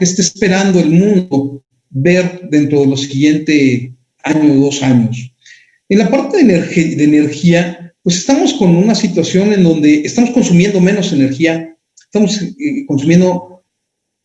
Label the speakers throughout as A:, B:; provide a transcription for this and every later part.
A: que está esperando el mundo ver dentro de los siguientes año o 2 años. En la parte de energía, pues estamos con una situación en donde estamos consumiendo menos energía, estamos consumiendo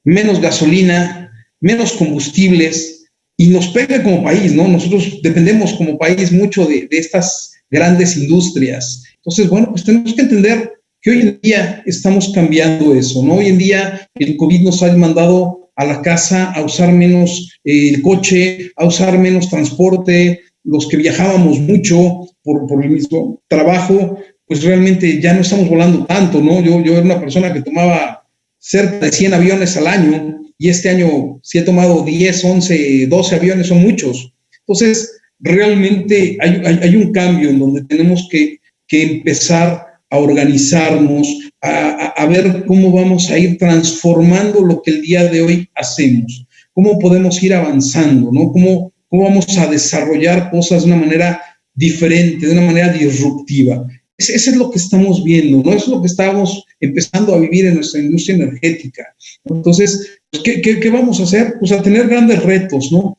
A: menos gasolina, menos combustibles, y nos pega como país, ¿no? Nosotros dependemos como país mucho de estas grandes industrias. Entonces, bueno, pues tenemos que entender que hoy en día estamos cambiando eso, ¿no? Hoy en día el COVID nos ha mandado a la casa a usar menos el coche, a usar menos transporte. Los que viajábamos mucho por el mismo trabajo, pues realmente ya no estamos volando tanto, ¿no? Yo era una persona que tomaba cerca de 100 aviones al año, y este año sí he tomado 10, 11, 12 aviones, son muchos. Entonces, realmente hay un cambio en donde tenemos que empezar a organizarnos, a ver cómo vamos a ir transformando lo que el día de hoy hacemos, cómo podemos ir avanzando, ¿no? Cómo vamos a desarrollar cosas de una manera diferente, de una manera disruptiva. Eso es lo que estamos viendo, ¿no? Eso es lo que estamos empezando a vivir en nuestra industria energética. Entonces, ¿qué vamos a hacer? Pues a tener grandes retos, ¿no?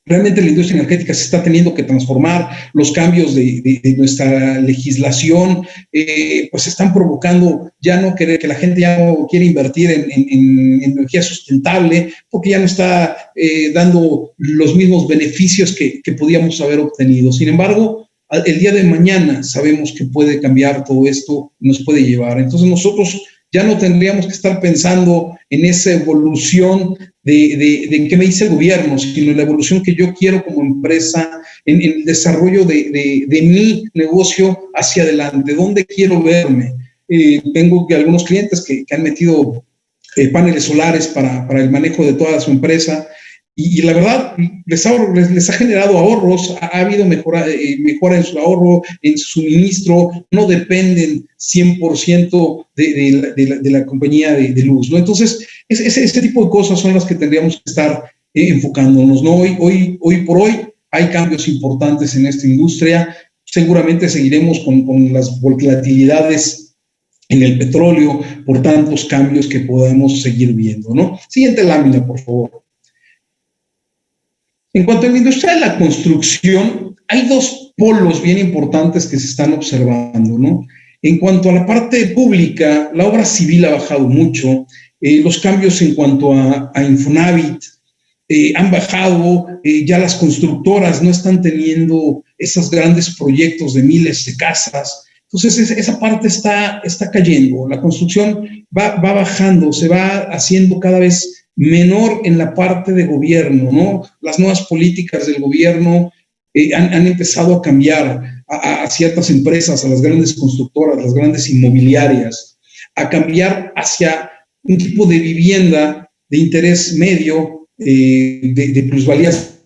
A: Realmente la industria energética se está teniendo que transformar, los cambios de nuestra legislación pues están provocando ya no querer, que la gente ya no quiere invertir en energía sustentable, porque ya no está dando los mismos beneficios que podíamos haber obtenido. Sin embargo, el día de mañana sabemos que puede cambiar todo esto y nos puede llevar. Entonces nosotros ya no tendríamos que estar pensando en esa evolución de qué me dice el gobierno, sino en la evolución que yo quiero como empresa, en el desarrollo de mi negocio hacia adelante, dónde quiero verme. Tengo algunos clientes que han metido paneles solares para el manejo de toda su empresa, y la verdad les ha generado ahorros, ha habido mejora en su ahorro, en su suministro, no dependen 100% de la compañía de luz, ¿no? Entonces, ese tipo de cosas son las que tendríamos que estar enfocándonos, ¿no? Hoy por hoy hay cambios importantes en esta industria, seguramente seguiremos con las volatilidades en el petróleo por tantos cambios que podamos seguir viendo, ¿no? Siguiente lámina, por favor. En cuanto a la industria de la construcción, hay dos polos bien importantes que se están observando, ¿no? En cuanto a la parte pública, la obra civil ha bajado mucho, los cambios en cuanto a Infonavit han bajado, ya las constructoras no están teniendo esos grandes proyectos de miles de casas. Entonces, esa parte está cayendo, la construcción va bajando, se va haciendo cada vez menor en la parte de gobierno, ¿no? Las nuevas políticas del gobierno han empezado a cambiar a ciertas empresas, a las grandes constructoras, las grandes inmobiliarias, a cambiar hacia un tipo de vivienda de interés medio, de plusvalías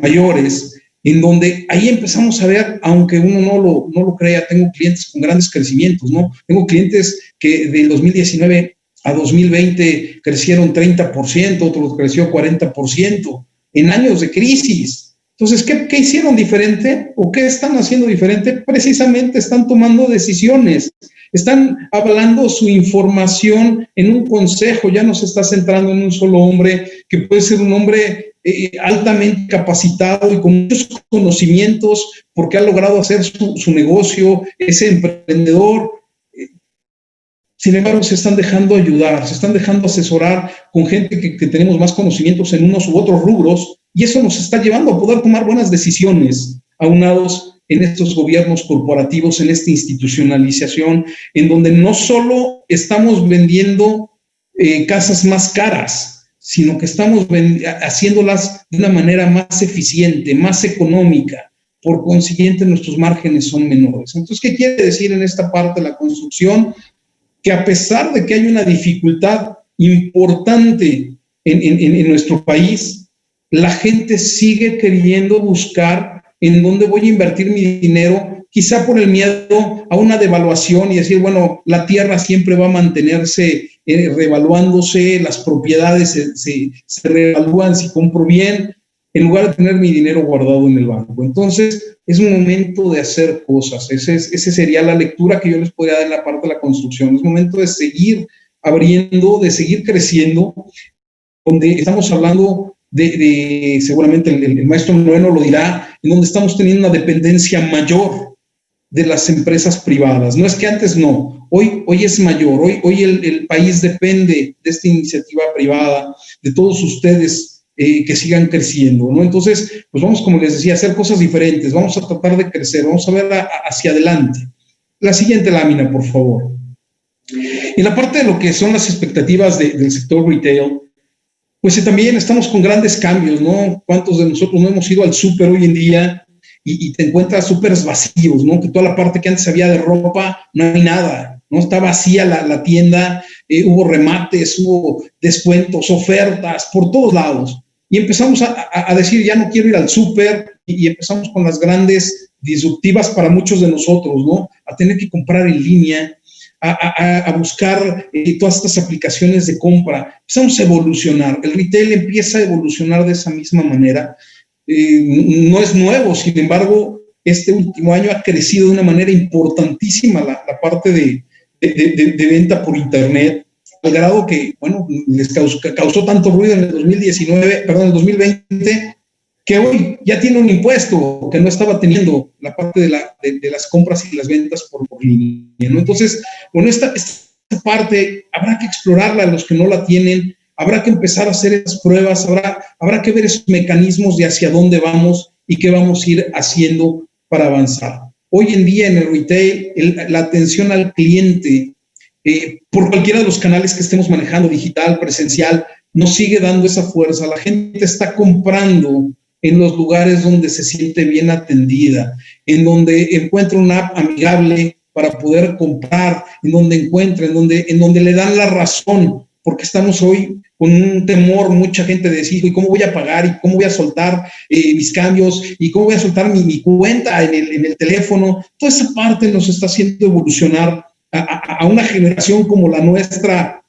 A: mayores, en donde ahí empezamos a ver, aunque uno no lo crea, tengo clientes con grandes crecimientos, ¿no? Tengo clientes que del 2019 a 2020 crecieron 30%, otros creció 40%, en años de crisis. Entonces, ¿qué hicieron diferente o qué están haciendo diferente? Precisamente están tomando decisiones, están hablando su información en un consejo, ya no se está centrando en un solo hombre, que puede ser un hombre altamente capacitado y con muchos conocimientos porque ha logrado hacer su negocio, ese emprendedor. Sin embargo, se están dejando ayudar, se están dejando asesorar con gente que tenemos más conocimientos en unos u otros rubros, y eso nos está llevando a poder tomar buenas decisiones, aunados en estos gobiernos corporativos, en esta institucionalización, en donde no solo estamos vendiendo casas más caras, sino que estamos haciéndolas de una manera más eficiente, más económica. Por consiguiente, nuestros márgenes son menores. Entonces, ¿qué quiere decir en esta parte de la construcción? Que a pesar de que hay una dificultad importante en nuestro país, la gente sigue queriendo buscar en dónde voy a invertir mi dinero, quizá por el miedo a una devaluación y decir, bueno, la tierra siempre va a mantenerse revaluándose, las propiedades se revalúan si compro bien, en lugar de tener mi dinero guardado en el banco. Entonces, es un momento de hacer cosas. Esa sería la lectura que yo les podría dar en la parte de la construcción. Es momento de seguir abriendo, de seguir creciendo. donde estamos hablando seguramente el maestro Moreno lo dirá, en donde estamos teniendo una dependencia mayor de las empresas privadas. No es que antes no, hoy es mayor, hoy el país depende de esta iniciativa privada, de todos ustedes que sigan creciendo, ¿no? Entonces, pues vamos, como les decía, a hacer cosas diferentes, vamos a tratar de crecer, vamos a ver hacia adelante. La siguiente lámina, por favor. En la parte de lo que son las expectativas del sector retail, pues también estamos con grandes cambios, ¿no? ¿Cuántos de nosotros no hemos ido al súper hoy en día y te encuentras súperes vacíos, ¿no? Que toda la parte que antes había de ropa, no hay nada, ¿no? Está vacía la tienda, hubo remates, hubo descuentos, ofertas, por todos lados. Y empezamos a decir, ya no quiero ir al súper, y empezamos con las grandes disruptivas para muchos de nosotros, ¿no? A tener que comprar en línea, a buscar todas estas aplicaciones de compra. Empezamos a evolucionar. El retail empieza a evolucionar de esa misma manera. No es nuevo, sin embargo, este último año ha crecido de una manera importantísima la parte de venta por Internet, al grado que, bueno, les causó tanto ruido en el 2020, que hoy ya tiene un impuesto que no estaba teniendo la parte de las compras y las ventas por línea, ¿no? Entonces, bueno, esta parte habrá que explorarla a los que no la tienen, habrá que empezar a hacer esas pruebas, habrá que ver esos mecanismos de hacia dónde vamos y qué vamos a ir haciendo para avanzar. Hoy en día en el retail, la atención al cliente, por cualquiera de los canales que estemos manejando, digital, presencial, nos sigue dando esa fuerza. La gente está comprando en los lugares donde se siente bien atendida, en donde encuentra una app amigable para poder comprar, en donde le dan la razón, porque estamos hoy con un temor, mucha gente decir, ¿y cómo voy a pagar? ¿Y cómo voy a soltar mis cambios? ¿Y cómo voy a soltar mi cuenta en el teléfono? Toda esa parte nos está haciendo evolucionar a una generación como la nuestra,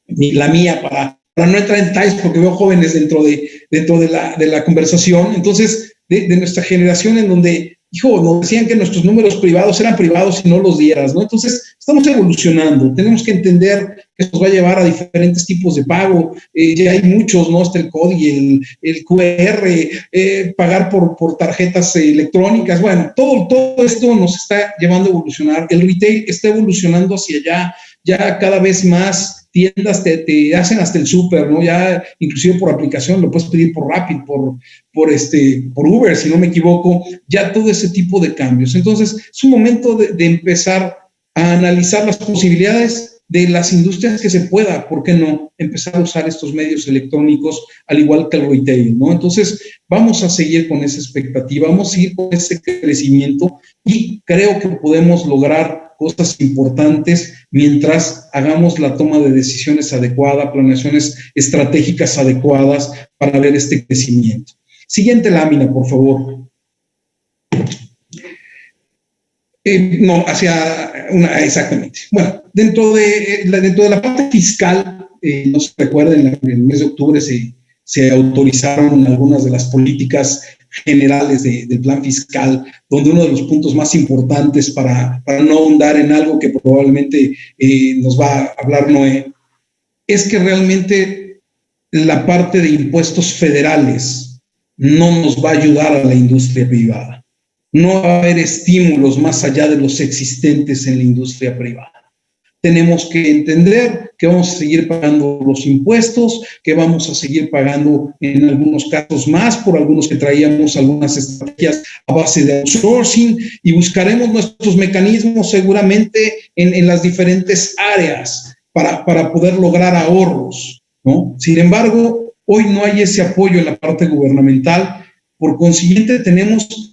A: la mía, para no entrar en detalles porque veo jóvenes dentro de la conversación. Entonces, de nuestra generación en donde, nos decían que nuestros números privados eran privados si no los dieras, ¿no? Entonces, estamos evolucionando. Tenemos que entender que esto nos va a llevar a diferentes tipos de pago. Ya hay muchos, ¿no? Está el CODI, el QR, pagar por tarjetas electrónicas. Bueno, todo esto nos está llevando a evolucionar. El retail está evolucionando hacia allá. Ya cada vez más tiendas te hacen hasta el súper, ¿no? Ya inclusive por aplicación lo puedes pedir por Rappi, por Uber, si no me equivoco, ya todo ese tipo de cambios. Entonces, es un momento de empezar a analizar las posibilidades de las industrias que se pueda, ¿por qué no? Empezar a usar estos medios electrónicos al igual que el retail, ¿no? Entonces, vamos a seguir con esa expectativa, vamos a seguir con ese crecimiento y creo que podemos lograr cosas importantes mientras hagamos la toma de decisiones adecuadas, planeaciones estratégicas adecuadas para ver este crecimiento. Siguiente lámina, por favor. Exactamente. Bueno, dentro de la parte fiscal, no se recuerden, en el mes de octubre se autorizaron algunas de las políticas generales del plan fiscal, donde uno de los puntos más importantes para no ahondar en algo que probablemente nos va a hablar Noé, es que realmente la parte de impuestos federales no nos va a ayudar a la industria privada. No va a haber estímulos más allá de los existentes en la industria privada. Tenemos que entender que vamos a seguir pagando los impuestos, que vamos a seguir pagando en algunos casos más por algunos que traíamos algunas estrategias a base de outsourcing y buscaremos nuestros mecanismos seguramente en las diferentes áreas para poder lograr ahorros, ¿no? Sin embargo, hoy no hay ese apoyo en la parte gubernamental, por consiguiente tenemos que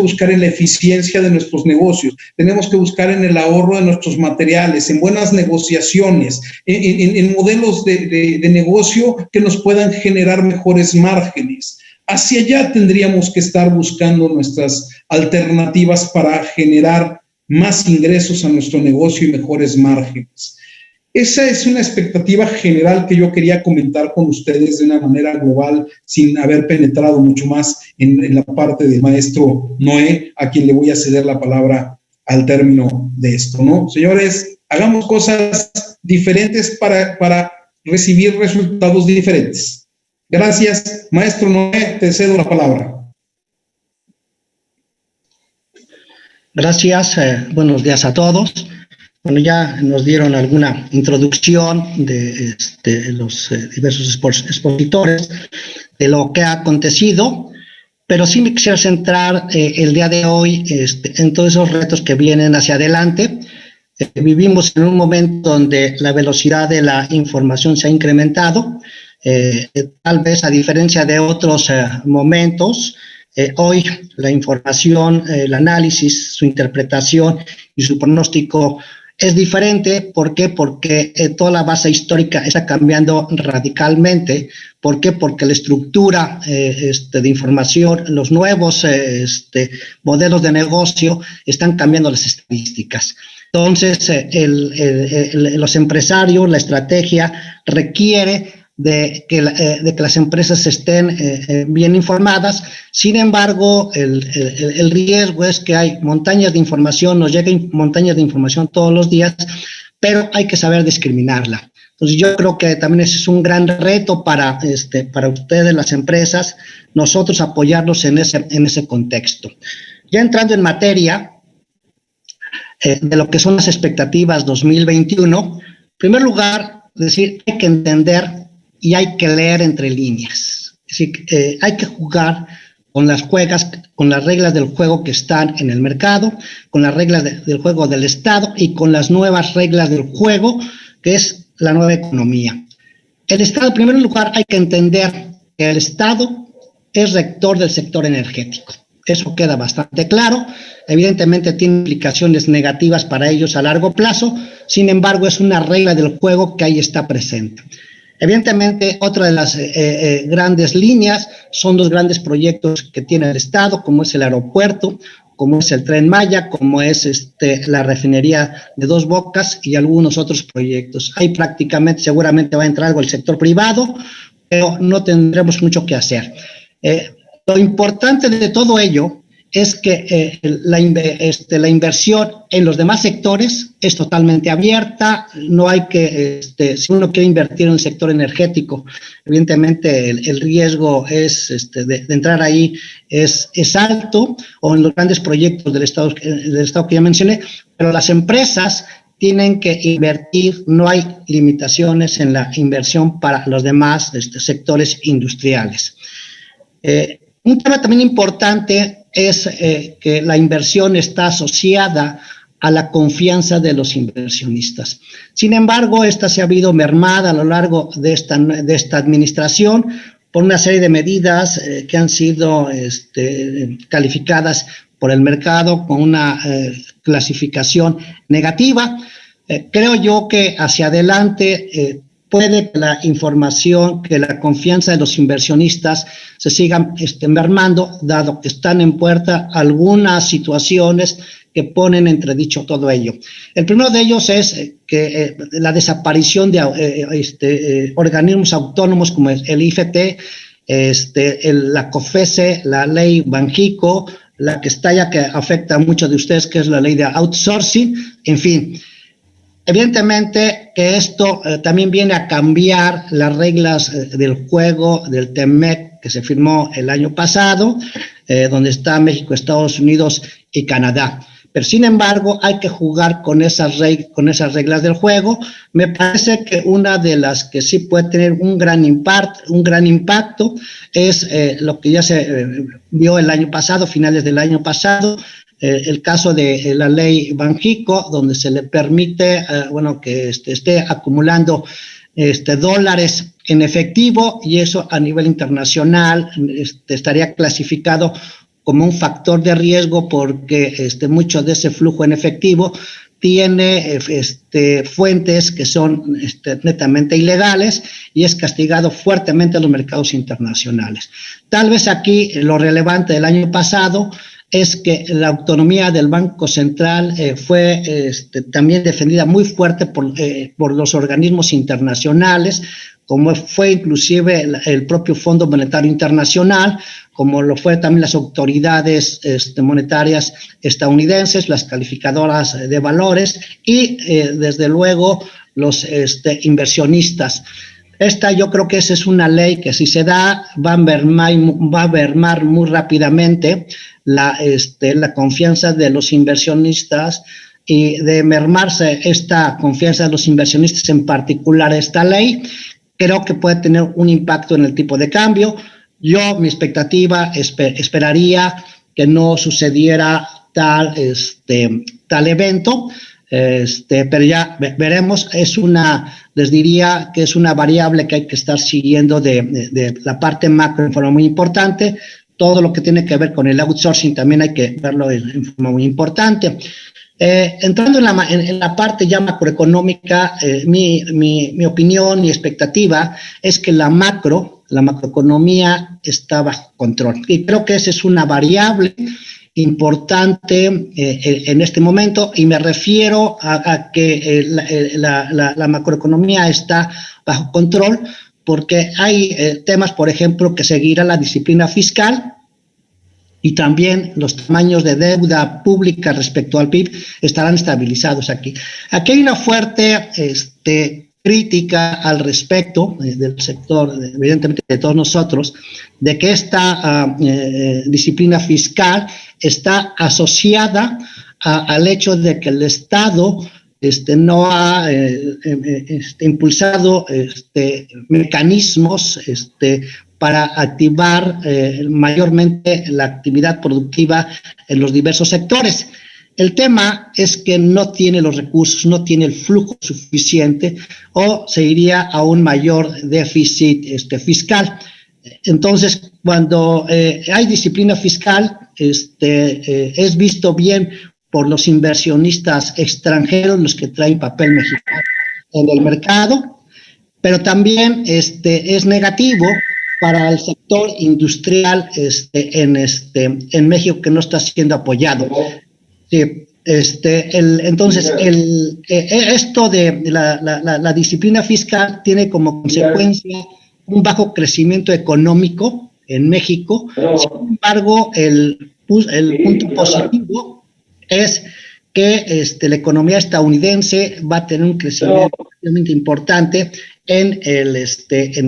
A: buscar en la eficiencia de nuestros negocios, tenemos que buscar en el ahorro de nuestros materiales, en buenas negociaciones, en modelos de negocio que nos puedan generar mejores márgenes. Hacia allá tendríamos que estar buscando nuestras alternativas para generar más ingresos a nuestro negocio y mejores márgenes. Esa es una expectativa general que yo quería comentar con ustedes de una manera global, sin haber penetrado mucho más en la parte del maestro Noé, a quien le voy a ceder la palabra al término de esto, ¿no? Señores, hagamos cosas diferentes para recibir resultados diferentes. Gracias, maestro Noé, te cedo la palabra.
B: Gracias, buenos días a todos. Bueno, ya nos dieron alguna introducción de los diversos expositores de lo que ha acontecido, pero sí me quisiera centrar el día de hoy en todos esos retos que vienen hacia adelante. Vivimos en un momento donde la velocidad de la información se ha incrementado, tal vez a diferencia de otros momentos. Hoy la información, el análisis, su interpretación y su pronóstico es diferente. ¿Por qué? Porque toda la base histórica está cambiando radicalmente. ¿Por qué? Porque la estructura de información, los nuevos modelos de negocio están cambiando las estadísticas. Entonces, los empresarios, la estrategia requiere de que las empresas estén bien informadas. Sin embargo, el riesgo es que hay montañas de información, nos llegan montañas de información todos los días, pero hay que saber discriminarla. Entonces, yo creo que también ese es un gran reto para ustedes, las empresas, nosotros apoyarlos en ese contexto. Ya entrando en materia de lo que son las expectativas 2021, en primer lugar, decir, hay que entender y hay que leer entre líneas. Es decir, hay que jugar con las reglas del juego que están en el mercado, con las reglas del juego del Estado y con las nuevas reglas del juego, que es la nueva economía. El Estado, en primer lugar, hay que entender que el Estado es rector del sector energético. Eso queda bastante claro. Evidentemente tiene implicaciones negativas para ellos a largo plazo, sin embargo, es una regla del juego que ahí está presente. Evidentemente, otra de las grandes líneas son los grandes proyectos que tiene el Estado, como es el aeropuerto, como es el Tren Maya, como es la refinería de Dos Bocas y algunos otros proyectos. Ahí prácticamente, seguramente va a entrar algo el sector privado, pero no tendremos mucho que hacer. Lo importante de todo ello es que la inversión en los demás sectores es totalmente abierta. No hay que, si uno quiere invertir en el sector energético, evidentemente el riesgo es de entrar ahí es alto, o en los grandes proyectos del Estado que ya mencioné, pero las empresas tienen que invertir, no hay limitaciones en la inversión para los demás sectores industriales. Un tema también importante es que la inversión está asociada a la confianza de los inversionistas. Sin embargo, esta se ha habido mermada a lo largo de esta administración por una serie de medidas que han sido calificadas por el mercado con una clasificación negativa. Creo yo que hacia adelante puede que la información, que la confianza de los inversionistas se sigan mermando, dado que están en puerta algunas situaciones que ponen entredicho todo ello. El primero de ellos es que la desaparición de organismos autónomos como el IFT, la COFESE, la ley Banjico, la que está ya que afecta a muchos de ustedes, que es la ley de outsourcing, en fin. Evidentemente que esto también viene a cambiar las reglas del juego del TEMEC que se firmó el año pasado, donde está México, Estados Unidos y Canadá. Pero sin embargo hay que jugar con esas reglas del juego. Me parece que una de las que sí puede tener un gran impacto es lo que ya se vio el año pasado, finales del año pasado, el caso de la ley Banjico, donde se le permite que esté acumulando dólares en efectivo, y eso a nivel internacional estaría clasificado como un factor de riesgo, porque mucho de ese flujo en efectivo tiene fuentes que son netamente ilegales y es castigado fuertemente en los mercados internacionales. Tal vez aquí lo relevante del año pasado es que la autonomía del Banco Central fue también defendida muy fuerte por los organismos internacionales, como fue inclusive el propio Fondo Monetario Internacional, como lo fue también las autoridades monetarias estadounidenses, las calificadoras de valores y desde luego los inversionistas. Esta yo creo que esa es una ley que si se da va a mermar muy rápidamente la confianza de los inversionistas, y de mermarse esta confianza de los inversionistas, en particular esta ley, creo que puede tener un impacto en el tipo de cambio. Yo, mi expectativa, esperaría que no sucediera tal evento, pero ya veremos. Les diría que es una variable que hay que estar siguiendo de la parte macro en forma muy importante. Todo lo que tiene que ver con el outsourcing también hay que verlo en forma muy importante. Entrando en la parte ya macroeconómica, mi opinión y expectativa es que la macroeconomía está bajo control. Y creo que esa es una variable importante en este momento, y me refiero a que la macroeconomía está bajo control porque hay temas, por ejemplo, que seguirá la disciplina fiscal, y también los tamaños de deuda pública respecto al PIB estarán estabilizados aquí. Aquí hay una fuerte crítica al respecto del sector, evidentemente de todos nosotros, de que esta disciplina fiscal está asociada al hecho de que el Estado no ha impulsado mecanismos para activar mayormente la actividad productiva en los diversos sectores. El tema es que no tiene los recursos, no tiene el flujo suficiente, o se iría a un mayor déficit fiscal. Entonces, cuando hay disciplina fiscal, es visto bien por los inversionistas extranjeros, los que traen papel mexicano en el mercado, pero también es negativo para el sector industrial en México, que no está siendo apoyado. Sí, entonces, esto de la disciplina fiscal tiene como consecuencia un bajo crecimiento económico en México. Sin embargo, el punto positivo es que la economía estadounidense va a tener un crecimiento realmente importante en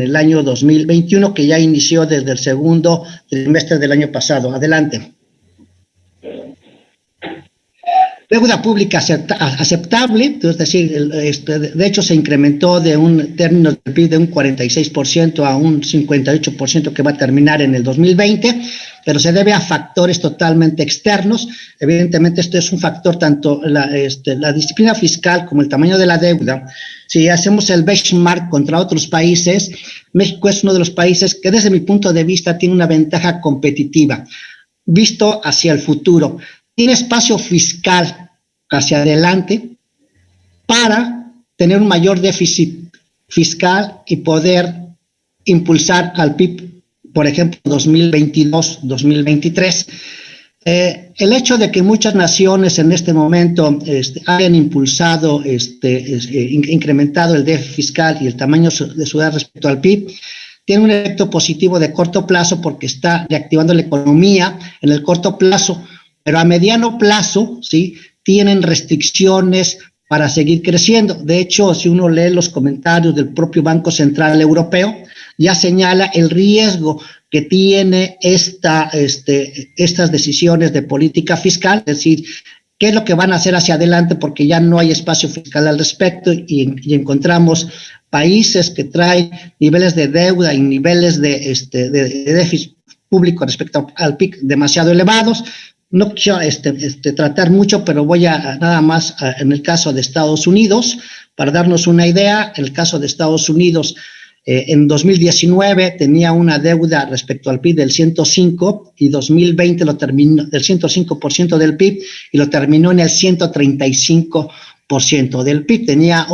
B: el año 2021, que ya inició desde el segundo trimestre del año pasado. Adelante. Deuda pública aceptable, es decir, de hecho se incrementó de un término del PIB de un 46% a un 58% que va a terminar en el 2020, pero se debe a factores totalmente externos. Evidentemente esto es un factor, tanto la disciplina fiscal como el tamaño de la deuda. Si hacemos el benchmark contra otros países, México es uno de los países que desde mi punto de vista tiene una ventaja competitiva, visto hacia el futuro. Tiene espacio fiscal hacia adelante para tener un mayor déficit fiscal y poder impulsar al PIB, por ejemplo, 2022-2023. El hecho de que muchas naciones en este momento hayan impulsado, incrementado el déficit fiscal y el tamaño de su deuda respecto al PIB, tiene un efecto positivo de corto plazo porque está reactivando la economía en el corto plazo, pero a mediano plazo, ¿sí?, tienen restricciones para seguir creciendo. De hecho, si uno lee los comentarios del propio Banco Central Europeo, ya señala el riesgo que tiene estas decisiones de política fiscal, es decir, qué es lo que van a hacer hacia adelante, porque ya no hay espacio fiscal al respecto, y encontramos países que traen niveles de deuda y niveles de déficit público respecto al PIB demasiado elevados. No quiero tratar mucho, pero voy a nada más en el caso de Estados Unidos, para darnos una idea. En el caso de Estados Unidos, en 2019 tenía una deuda respecto al PIB del 105, y 2020 lo terminó del 105% del PIB, y lo terminó en el 135% del PIB. Tenía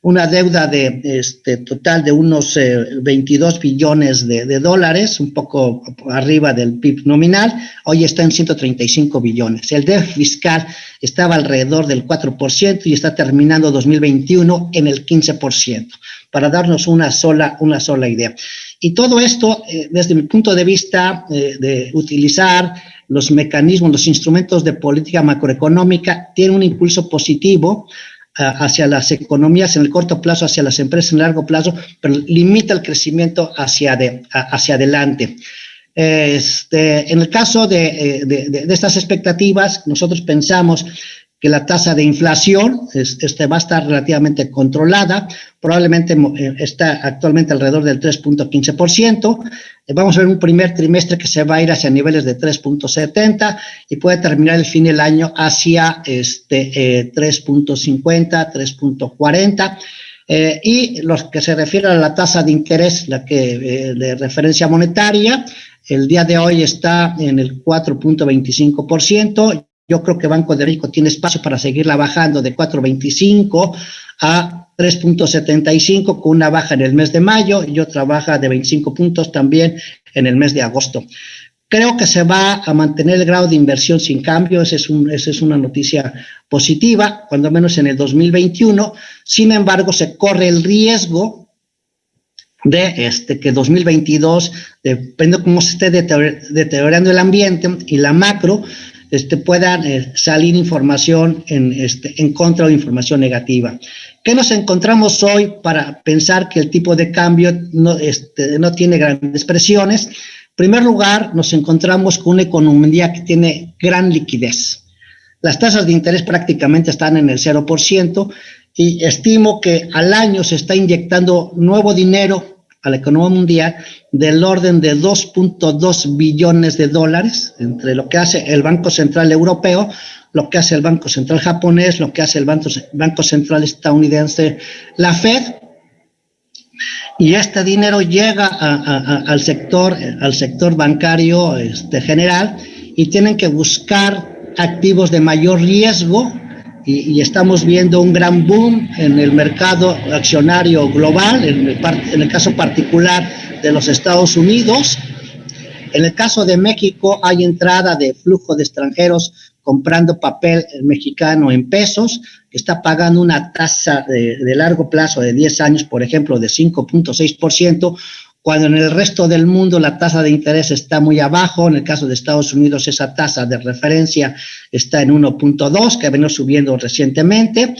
B: una deuda de total de unos 22 billones de dólares, un poco arriba del PIB nominal. Hoy está en 135 billones. El déficit fiscal estaba alrededor del 4% y está terminando 2021 en el 15%, para darnos una sola idea. Y todo esto, desde mi punto de vista, de utilizar los mecanismos, los instrumentos de política macroeconómica, tiene un impulso positivo hacia las economías en el corto plazo, hacia las empresas en el largo plazo, pero limita el crecimiento hacia adelante. En el caso de estas expectativas, nosotros pensamos que la tasa de inflación va a estar relativamente controlada, probablemente está actualmente alrededor del 3.15%, vamos a ver un primer trimestre que se va a ir hacia niveles de 3.70 y puede terminar el fin del año hacia 3.50, 3.40. Y lo que se refiere a la tasa de interés, la que de referencia monetaria, el día de hoy está en el 4.25%. Yo creo que Banco de México tiene espacio para seguirla bajando de 4.25 a 3.75 con una baja en el mes de mayo y otra baja de 25 puntos también en el mes de agosto. Creo que se va a mantener el grado de inversión sin cambio, esa es una noticia positiva, cuando menos en el 2021. Sin embargo, se corre el riesgo de que 2022, depende de cómo se esté deteriorando el ambiente y la macro, puedan salir información en contra o información negativa. ¿Qué nos encontramos hoy para pensar que el tipo de cambio no tiene grandes presiones? En primer lugar, nos encontramos con una economía que tiene gran liquidez. Las tasas de interés prácticamente están en el 0% y estimo que al año se está inyectando nuevo dinero a la economía mundial del orden de 2.2 billones de dólares entre lo que hace el Banco Central Europeo, lo que hace el Banco Central Japonés, lo que hace el Banco Central Estadounidense, la Fed, y este dinero llega al sector bancario general y tienen que buscar activos de mayor riesgo y estamos viendo un gran boom en el mercado accionario global, en el caso particular de los Estados Unidos. En el caso de México hay entrada de flujo de extranjeros comprando papel mexicano en pesos, que está pagando una tasa de largo plazo de 10 años, por ejemplo, de 5.6%, cuando en el resto del mundo la tasa de interés está muy abajo. En el caso de Estados Unidos esa tasa de referencia está en 1.2, que ha venido subiendo recientemente.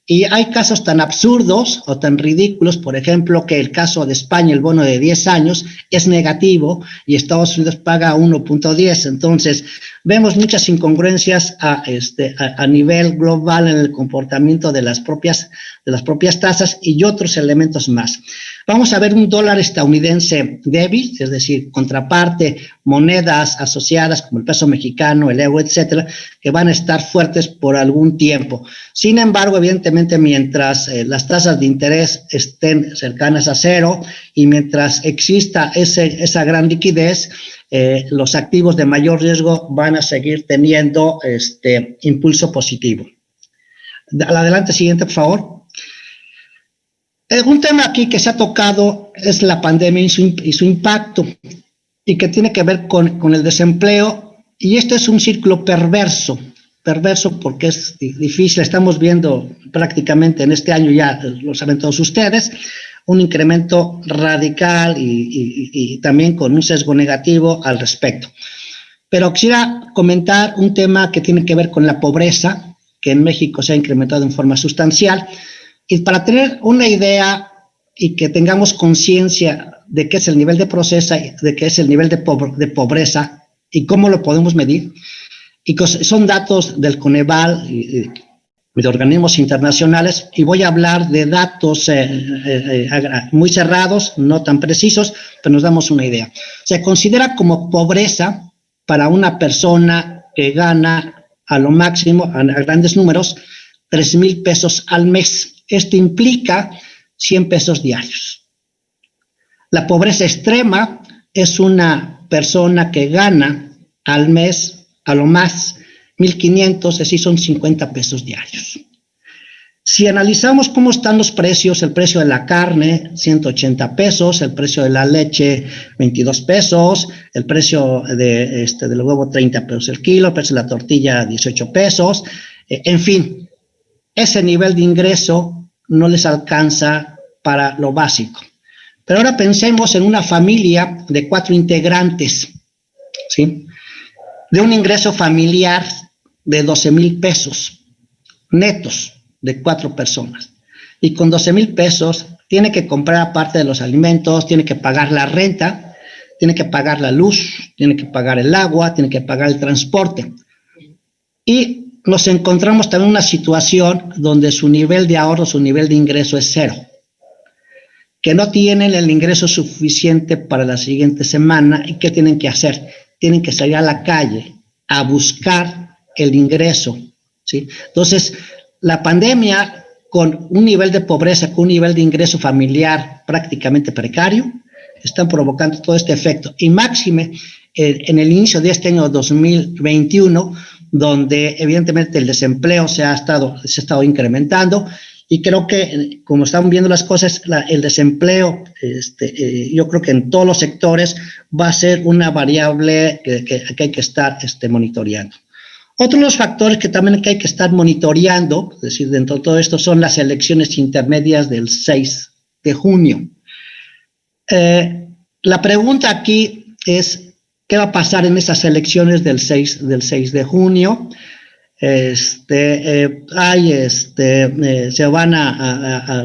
B: Y hay casos tan absurdos o tan ridículos, por ejemplo, que el caso de España, el bono de 10 años, es negativo y Estados Unidos paga 1.10. Entonces, vemos muchas incongruencias a nivel global en el comportamiento de las propias tasas y otros elementos más. Vamos a ver un dólar estadounidense débil, es decir, contraparte, monedas asociadas como el peso mexicano, el euro, etcétera, que van a estar fuertes por algún tiempo. Sin embargo, evidentemente, mientras las tasas de interés estén cercanas a cero y mientras exista esa gran liquidez, los activos de mayor riesgo van a seguir teniendo impulso positivo. Adelante, siguiente, por favor. Un tema aquí que se ha tocado es la pandemia y su impacto, y que tiene que ver con el desempleo, y esto es un círculo perverso porque es difícil. Estamos viendo prácticamente en este año, ya lo saben todos ustedes, un incremento radical y también con un sesgo negativo al respecto. Pero quisiera comentar un tema que tiene que ver con la pobreza, que en México se ha incrementado en forma sustancial, y para tener una idea y que tengamos conciencia de qué es el nivel de pobreza, de qué es el nivel de pobreza y cómo lo podemos medir, y son datos del Coneval y de organismos internacionales, y voy a hablar de datos muy cerrados, no tan precisos, pero nos damos una idea. Se considera como pobreza para una persona que gana a lo máximo, a grandes números, 3,000 pesos al mes. Esto implica 100 pesos diarios. La pobreza extrema es una persona que gana al mes a lo más 1,500, es decir, son 50 pesos diarios. Si analizamos cómo están los precios, el precio de la carne, 180 pesos, el precio de la leche, 22 pesos, el precio del huevo, 30 pesos el kilo, el precio de la tortilla, 18 pesos, en fin, ese nivel de ingreso no les alcanza para lo básico. Pero ahora pensemos en una familia de 4 integrantes, ¿sí?, de un ingreso familiar de 12,000 pesos netos. de 4 personas. Y con 12,000 pesos tiene que comprar aparte de los alimentos, tiene que pagar la renta, tiene que pagar la luz, tiene que pagar el agua, tiene que pagar el transporte. Y nos encontramos también en una situación donde su nivel de ahorro, su nivel de ingreso es 0, que no tienen el ingreso suficiente para la siguiente semana. ¿Y qué tienen que hacer? Tienen que salir a la calle a buscar el ingreso, ¿sí? Entonces, la pandemia, con un nivel de pobreza, con un nivel de ingreso familiar prácticamente precario, están provocando todo este efecto. Y máxime, en el inicio de este año 2021, donde evidentemente el desempleo se ha estado incrementando, y creo que, como están viendo las cosas, el desempleo, yo creo que en todos los sectores va a ser una variable que hay que estar monitoreando. Otro de los factores que también hay que estar monitoreando, es decir, dentro de todo esto, son las elecciones intermedias del 6 de junio. La pregunta aquí es, ¿qué va a pasar en esas elecciones del 6 de junio? Se van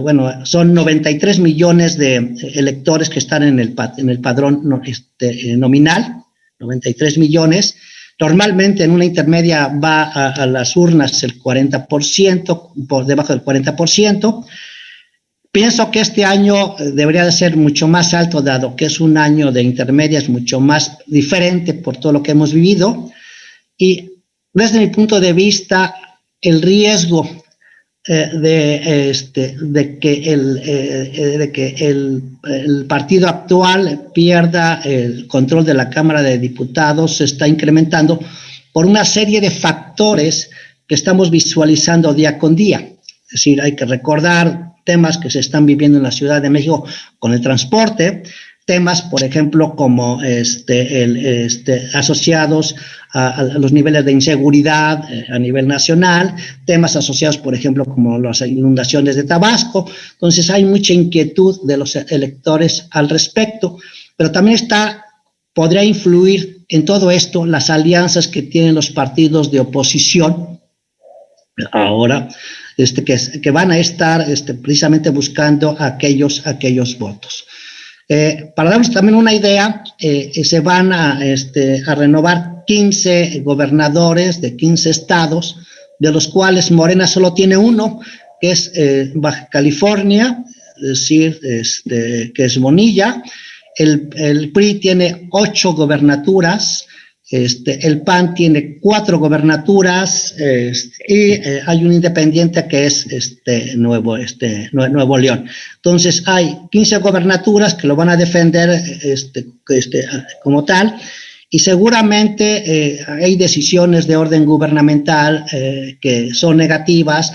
B: bueno, son 93 millones de electores que están en el padrón nominal, 93 millones. Normalmente en una intermedia va a las urnas el 40%, por debajo del 40%. Pienso que este año debería de ser mucho más alto, dado que es un año de intermedias mucho más diferente por todo lo que hemos vivido. Y desde mi punto de vista, el riesgo de que el partido actual pierda el control de la Cámara de Diputados se está incrementando por una serie de factores que estamos visualizando día con día. Es decir, hay que recordar temas que se están viviendo en la Ciudad de México con el transporte, temas, por ejemplo, como asociados a los niveles de inseguridad a nivel nacional, temas asociados, por ejemplo, como las inundaciones de Tabasco. Entonces, hay mucha inquietud de los electores al respecto, pero también podría influir en todo esto las alianzas que tienen los partidos de oposición ahora, que van a estar precisamente buscando aquellos votos. Para darnos también una idea, se van a renovar 15 gobernadores de 15 estados, de los cuales Morena solo tiene uno, que es Baja California, es decir, que es Bonilla. El PRI tiene 8 gobernaturas, el PAN tiene 4 gobernaturas, y hay un independiente que es Nuevo León. Entonces hay 15 gobernaturas que lo van a defender como tal, y seguramente hay decisiones de orden gubernamental que son negativas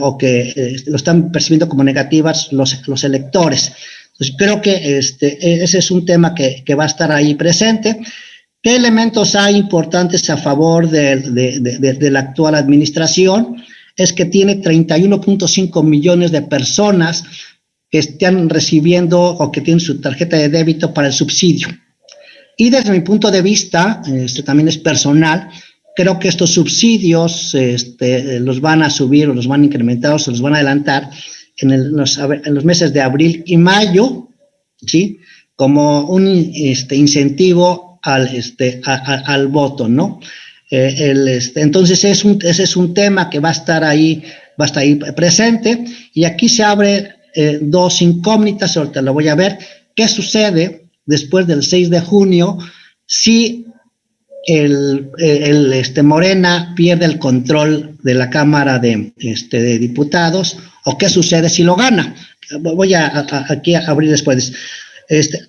B: o que lo están percibiendo como negativas los electores. Entonces creo que ese es un tema que va a estar ahí presente. ¿Qué elementos hay importantes a favor de la actual administración? Es que tiene 31.5 millones de personas que están recibiendo o que tienen su tarjeta de débito para el subsidio. Y desde mi punto de vista, también es personal, creo que estos subsidios los van a subir o los van a incrementar o se los van a adelantar en los meses de abril y mayo, ¿sí? Como un incentivo al voto, ¿no? Entonces ese es un tema que va a estar ahí presente, y aquí se abre 2 incógnitas. Ahorita lo voy a ver. ¿Qué sucede después del 6 de junio si Morena pierde el control de la Cámara de Diputados, o qué sucede si lo gana? Voy aquí a abrir después.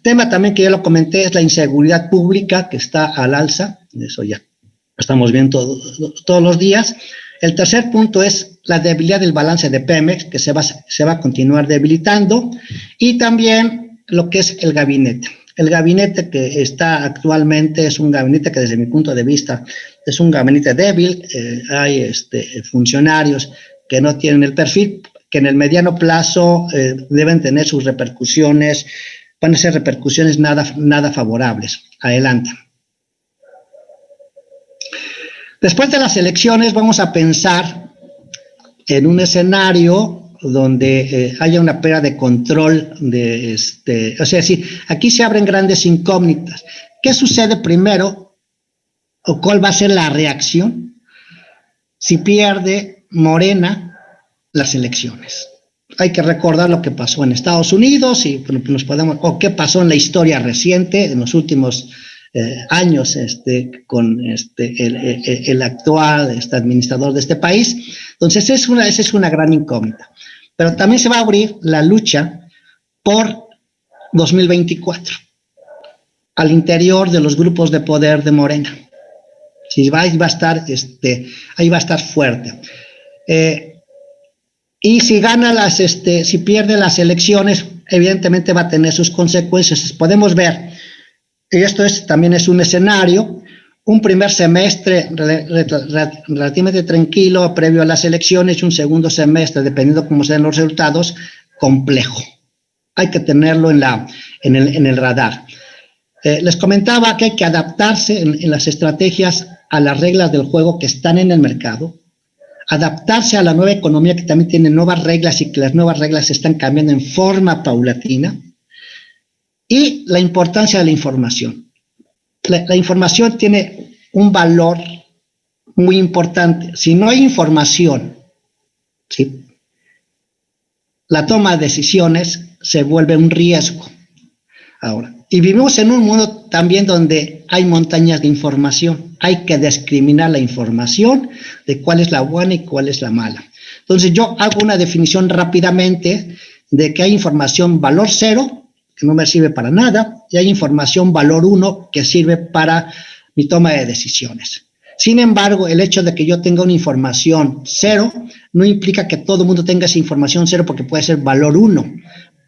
B: Tema también que ya lo comenté es la inseguridad pública, que está al alza. Eso ya lo estamos viendo todos los días. El tercer punto es la debilidad del balance de Pemex, que se va a continuar debilitando, y también lo que es el gabinete. El gabinete que está actualmente es un gabinete que, desde mi punto de vista, es un gabinete débil. Hay funcionarios que no tienen el perfil, que en el mediano plazo deben tener sus repercusiones. Van a ser repercusiones nada favorables. Adelante. Después de las elecciones vamos a pensar en un escenario donde haya una pérdida de control o sea, sí, aquí se abren grandes incógnitas. ¿Qué sucede primero o cuál va a ser la reacción si pierde Morena las elecciones? Hay que recordar lo que pasó en Estados Unidos o qué pasó en la historia reciente, en los últimos años, con el actual administrador de este país. Entonces, esa es una gran incógnita. Pero también se va a abrir la lucha por 2024 al interior de los grupos de poder de Morena. Sí, ahí va a estar fuerte. Y si gana si pierde las elecciones, evidentemente va a tener sus consecuencias. Podemos ver, y esto también es un escenario, un primer semestre relativamente tranquilo previo a las elecciones y un segundo semestre, dependiendo cómo sean los resultados, complejo. Hay que tenerlo en el radar. Les comentaba que hay que adaptarse en las estrategias a las reglas del juego que están en el mercado, adaptarse a la nueva economía que también tiene nuevas reglas y que las nuevas reglas se están cambiando en forma paulatina, y la importancia de la información. La información tiene un valor muy importante. Si no hay información, ¿sí?, la toma de decisiones se vuelve un riesgo. Ahora, y vivimos en un mundo también donde hay montañas de información. Hay que discriminar la información de cuál es la buena y cuál es la mala. Entonces, yo hago una definición rápidamente de que hay información valor 0, que no me sirve para nada, y hay información valor 1, que sirve para mi toma de decisiones. Sin embargo, el hecho de que yo tenga una información 0 no implica que todo el mundo tenga esa información 0, porque puede ser valor 1.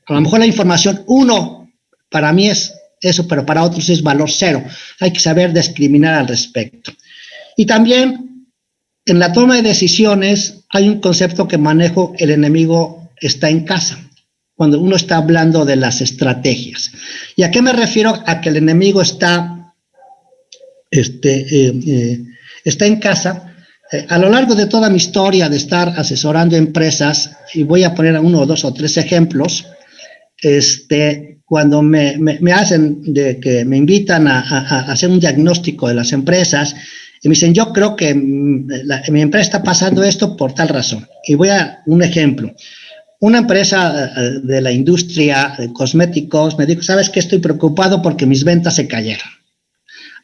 B: A lo mejor la información 1 para mí es eso, pero para otros es valor 0. Hay que saber discriminar al respecto. Y también en la toma de decisiones hay un concepto que manejo: el enemigo está en casa, cuando uno está hablando de las estrategias. ¿Y a qué me refiero? A que el enemigo está en casa. A lo largo de toda mi historia de estar asesorando empresas, y voy a poner 1, 2 o 3 ejemplos, cuando me hacen, que me invitan a hacer un diagnóstico de las empresas, y me dicen, yo creo que mi empresa está pasando esto por tal razón. Y voy a un ejemplo. Una empresa de la industria de cosméticos me dijo, ¿sabes qué? Estoy preocupado porque mis ventas se cayeron.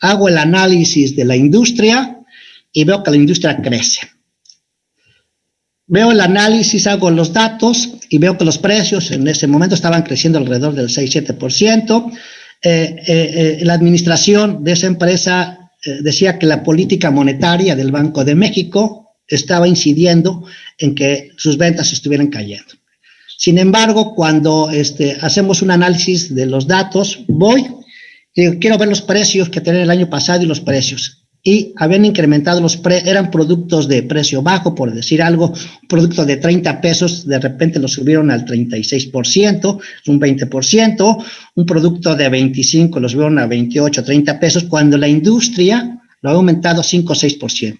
B: Hago el análisis de la industria y veo que la industria crece. Veo el análisis, hago los datos y veo que los precios en ese momento estaban creciendo alrededor del 6-7%. La administración de esa empresa decía que la política monetaria del Banco de México estaba incidiendo en que sus ventas estuvieran cayendo. Sin embargo, cuando hacemos un análisis de los datos, voy y digo, quiero ver los precios que tenían el año pasado y los precios. Y habían incrementado eran productos de precio bajo, por decir algo, un producto de 30 pesos, de repente lo subieron al 36%, un 20%, un producto de 25 lo subieron a 28, 30 pesos, cuando la industria lo ha aumentado 5 o 6%.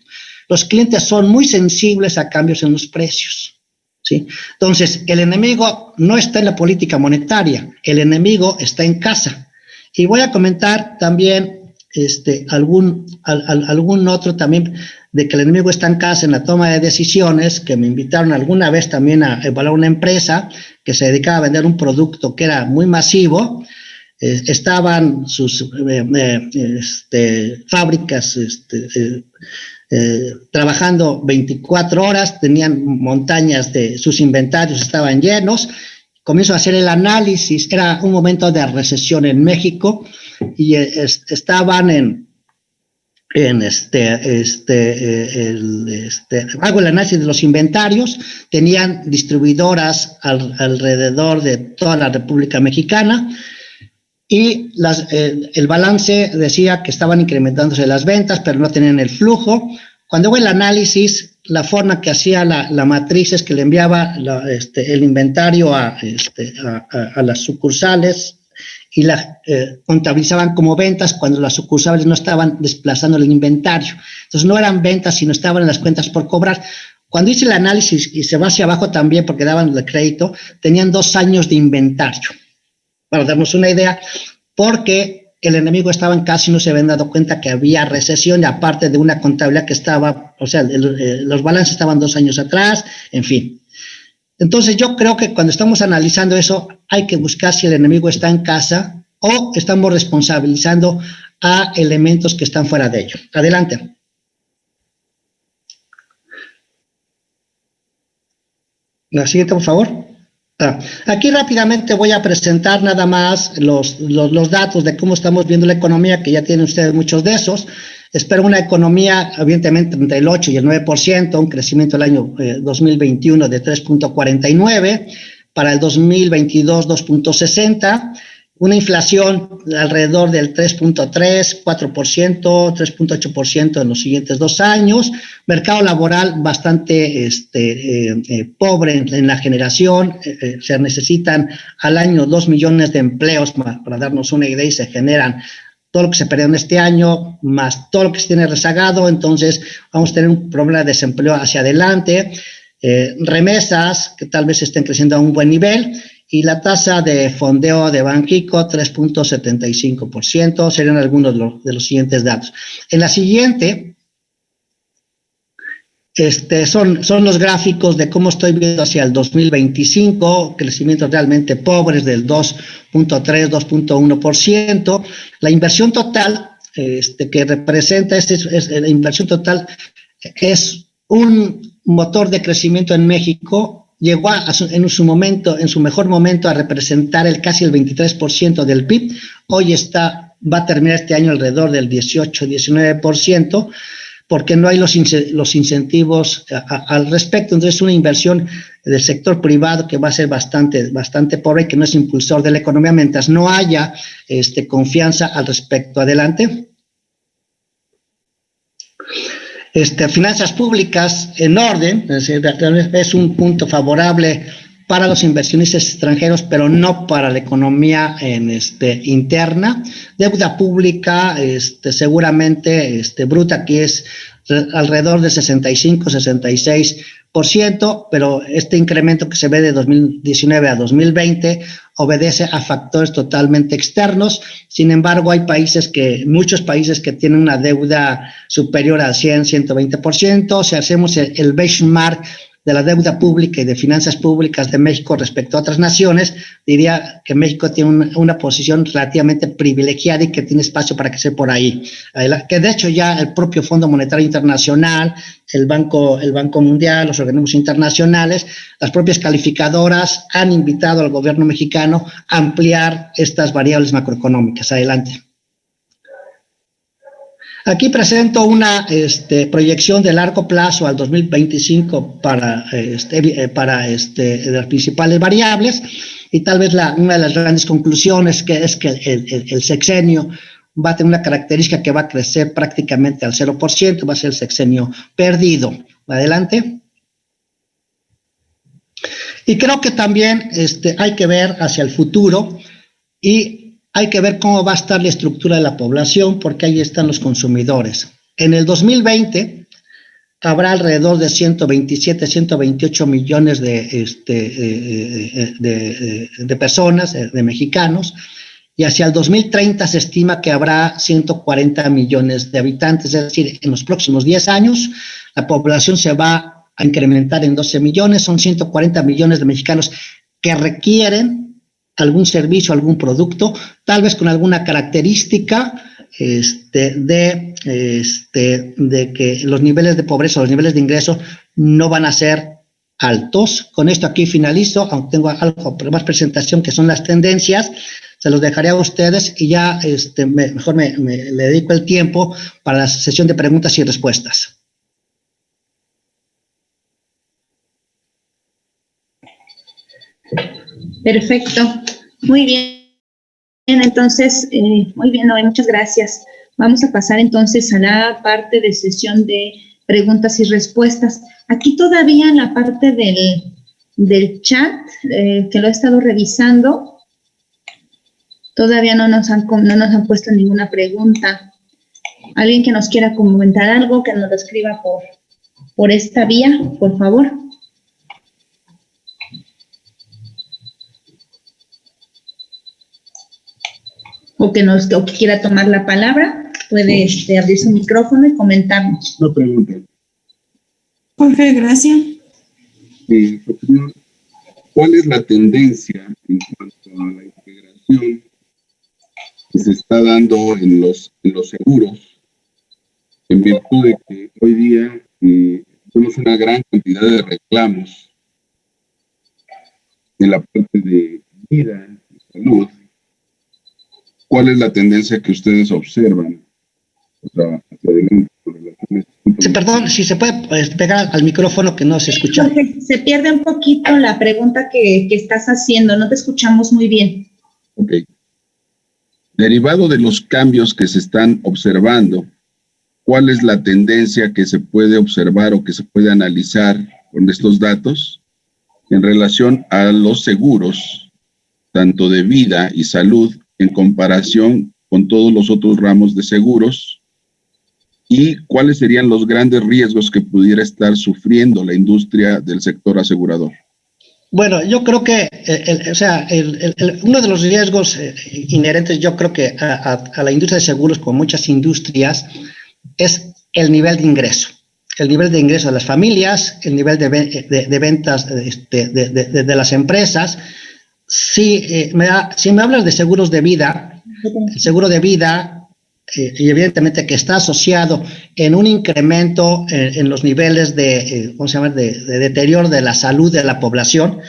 B: Los clientes son muy sensibles a cambios en los precios, ¿sí? Entonces, el enemigo no está en la política monetaria, el enemigo está en casa. Y voy a comentar también algún otro también, de que el enemigo está en casa en la toma de decisiones, que me invitaron alguna vez también a evaluar una empresa que se dedicaba a vender un producto que era muy masivo. Estaban sus fábricas trabajando 24 horas, tenían montañas sus inventarios estaban llenos. Comienzo a hacer el análisis, era un momento de recesión en México, y estaban hago el análisis de los inventarios, tenían distribuidoras alrededor de toda la República Mexicana, y el balance decía que estaban incrementándose las ventas, pero no tenían el flujo. Cuando hago el análisis, la forma que hacía la matriz es que le enviaba el inventario a las sucursales, y la contabilizaban como ventas cuando las sucursales no estaban desplazando el inventario. Entonces no eran ventas, sino estaban en las cuentas por cobrar. Cuando hice el análisis, y se va hacia abajo también porque daban el crédito, tenían 2 años de inventario, para darnos una idea, porque el enemigo estaba en casa y no se habían dado cuenta que había recesión, y aparte de una contabilidad que estaba, o sea, los balances estaban 2 años atrás, en fin. Entonces yo creo que cuando estamos analizando eso, hay que buscar si el enemigo está en casa o estamos responsabilizando a elementos que están fuera de ello. Adelante. La siguiente, por favor. Aquí rápidamente voy a presentar nada más los datos de cómo estamos viendo la economía, que ya tienen ustedes muchos de esos. Espero una economía, evidentemente, entre el 8 y el 9%, un crecimiento el año 2021 de 3.49, para el 2022 2.60, una inflación alrededor del 3.3, 4%, 3.8% en los siguientes 2 años, mercado laboral bastante pobre en la generación, se necesitan al año 2 millones de empleos para darnos una idea, y se generan todo lo que se perdió en este año, más todo lo que se tiene rezagado. Entonces vamos a tener un problema de desempleo hacia adelante, remesas que tal vez estén creciendo a un buen nivel, y la tasa de fondeo de Banxico 3.75%, serían algunos de los siguientes datos. En la siguiente, son los gráficos de cómo estoy viendo hacia el 2025, crecimientos realmente pobres del 2.3, 2.1%. La inversión total, que representa, la inversión total es un motor de crecimiento en México. Llegó en su mejor momento a representar casi el 23% del PIB. Hoy va a terminar este año alrededor del 18-19%, porque no hay los incentivos al respecto. Entonces, una inversión del sector privado que va a ser bastante pobre y que no es impulsor de la economía mientras no haya confianza al respecto. Adelante. Finanzas públicas en orden, es un punto favorable para los inversionistas extranjeros, pero no para la economía interna. Deuda pública, seguramente bruta, que es alrededor de 65-66%, pero este incremento que se ve de 2019 a 2020 obedece a factores totalmente externos. Sin embargo, muchos países que tienen una deuda superior al 100-120%. Si hacemos el benchmark de la deuda pública y de finanzas públicas de México respecto a otras naciones, diría que México tiene una posición relativamente privilegiada y que tiene espacio para crecer por ahí. Que de hecho ya el propio Fondo Monetario Internacional, el Banco Mundial, los organismos internacionales, las propias calificadoras han invitado al gobierno mexicano a ampliar estas variables macroeconómicas. Adelante. Aquí presento una proyección de largo plazo al 2025 para las principales variables, y tal vez una de las grandes conclusiones es que el sexenio va a tener una característica que va a crecer prácticamente al 0%, va a ser el sexenio perdido. Adelante. Y creo que también hay que ver hacia el futuro, y hay que ver cómo va a estar la estructura de la población, porque ahí están los consumidores. En el 2020 habrá alrededor de 127, 128 millones de personas, de mexicanos, y hacia el 2030 se estima que habrá 140 millones de habitantes. Es decir, en los próximos 10 años la población se va a incrementar en 12 millones, son 140 millones de mexicanos que requieren algún servicio, algún producto, tal vez con alguna característica de que los niveles de pobreza, los niveles de ingreso no van a ser altos. Con esto aquí finalizo, aunque tengo algo más presentación que son las tendencias, se los dejaré a ustedes y ya mejor le dedico el tiempo para la sesión de preguntas y respuestas.
C: Perfecto, muy bien. Entonces, muy bien, Noé, muchas gracias. Vamos a pasar entonces a la parte de sesión de preguntas y respuestas. Aquí todavía en la parte del chat, que lo he estado revisando, todavía no nos han puesto ninguna pregunta. Alguien que nos quiera comentar algo, que nos lo escriba por esta vía, por favor. O que quiera tomar la palabra, puede abrir su micrófono y comentarnos.
D: Una pregunta.
E: Jorge, gracias.
D: ¿Cuál es la tendencia en cuanto a la integración que se está dando en los seguros, en virtud de que hoy día tenemos una gran cantidad de reclamos en la parte de vida y salud? ¿Cuál es la tendencia que ustedes observan hacia adelante con relación a este punto?
B: Sí, perdón, si se puede pegar al micrófono que no se escucha.
C: Jorge, se pierde un poquito la pregunta que estás haciendo, no te escuchamos muy bien.
D: Ok. Derivado de los cambios que se están observando, ¿cuál es la tendencia que se puede observar o que se puede analizar con estos datos en relación a los seguros, tanto de vida y salud, en comparación con todos los otros ramos de seguros? ¿Y cuáles serían los grandes riesgos que pudiera estar sufriendo la industria del sector asegurador?
B: Bueno, yo creo que, uno de los riesgos inherentes, yo creo que a la industria de seguros, como muchas industrias, es el nivel de ingreso. El nivel de ingreso de las familias, el nivel de ventas de las empresas. Si me hablas de seguros de vida, el seguro de vida, y evidentemente que está asociado en un incremento en los niveles de deterioro de la salud de la población,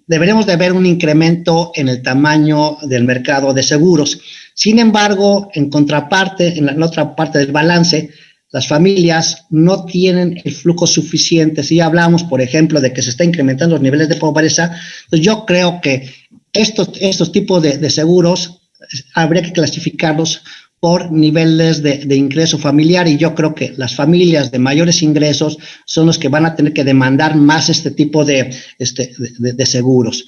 B: deberíamos de ver un incremento en el tamaño del mercado de seguros. Sin embargo, en contraparte, en la otra parte del balance, las familias no tienen el flujo suficiente. Si hablamos, por ejemplo, de que se está incrementando los niveles de pobreza, pues yo creo que estos tipos de seguros habría que clasificarlos por niveles de ingreso familiar, y yo creo que las familias de mayores ingresos son los que van a tener que demandar más este tipo de seguros.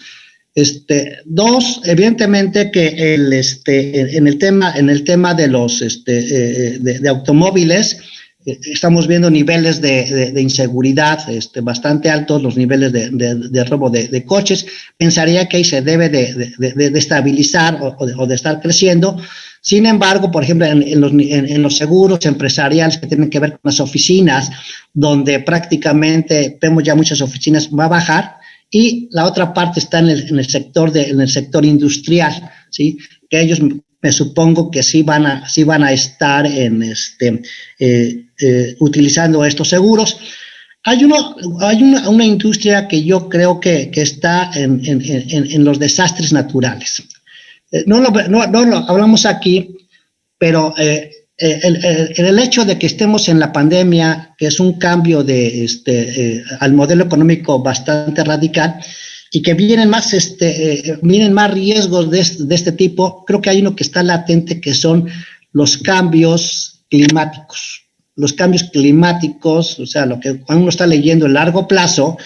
B: Dos, evidentemente que en el tema de los de automóviles, estamos viendo niveles de inseguridad bastante altos, los niveles de robo de coches. Pensaría que ahí se debe de estabilizar o de estar creciendo. Sin embargo, por ejemplo, en los seguros empresariales que tienen que ver con las oficinas, donde prácticamente vemos ya muchas oficinas, va a bajar. Y la otra parte está en el sector industrial, ¿sí? Que ellos me supongo que sí van a estar utilizando estos seguros. Hay una industria que yo creo que está en los desastres naturales. No lo hablamos aquí, pero el hecho de que estemos en la pandemia, que es un cambio al modelo económico bastante radical, y que vienen más riesgos de este tipo, creo que hay uno que está latente, que son los cambios climáticos. Los cambios climáticos, o sea, lo que cuando uno está leyendo a largo plazo,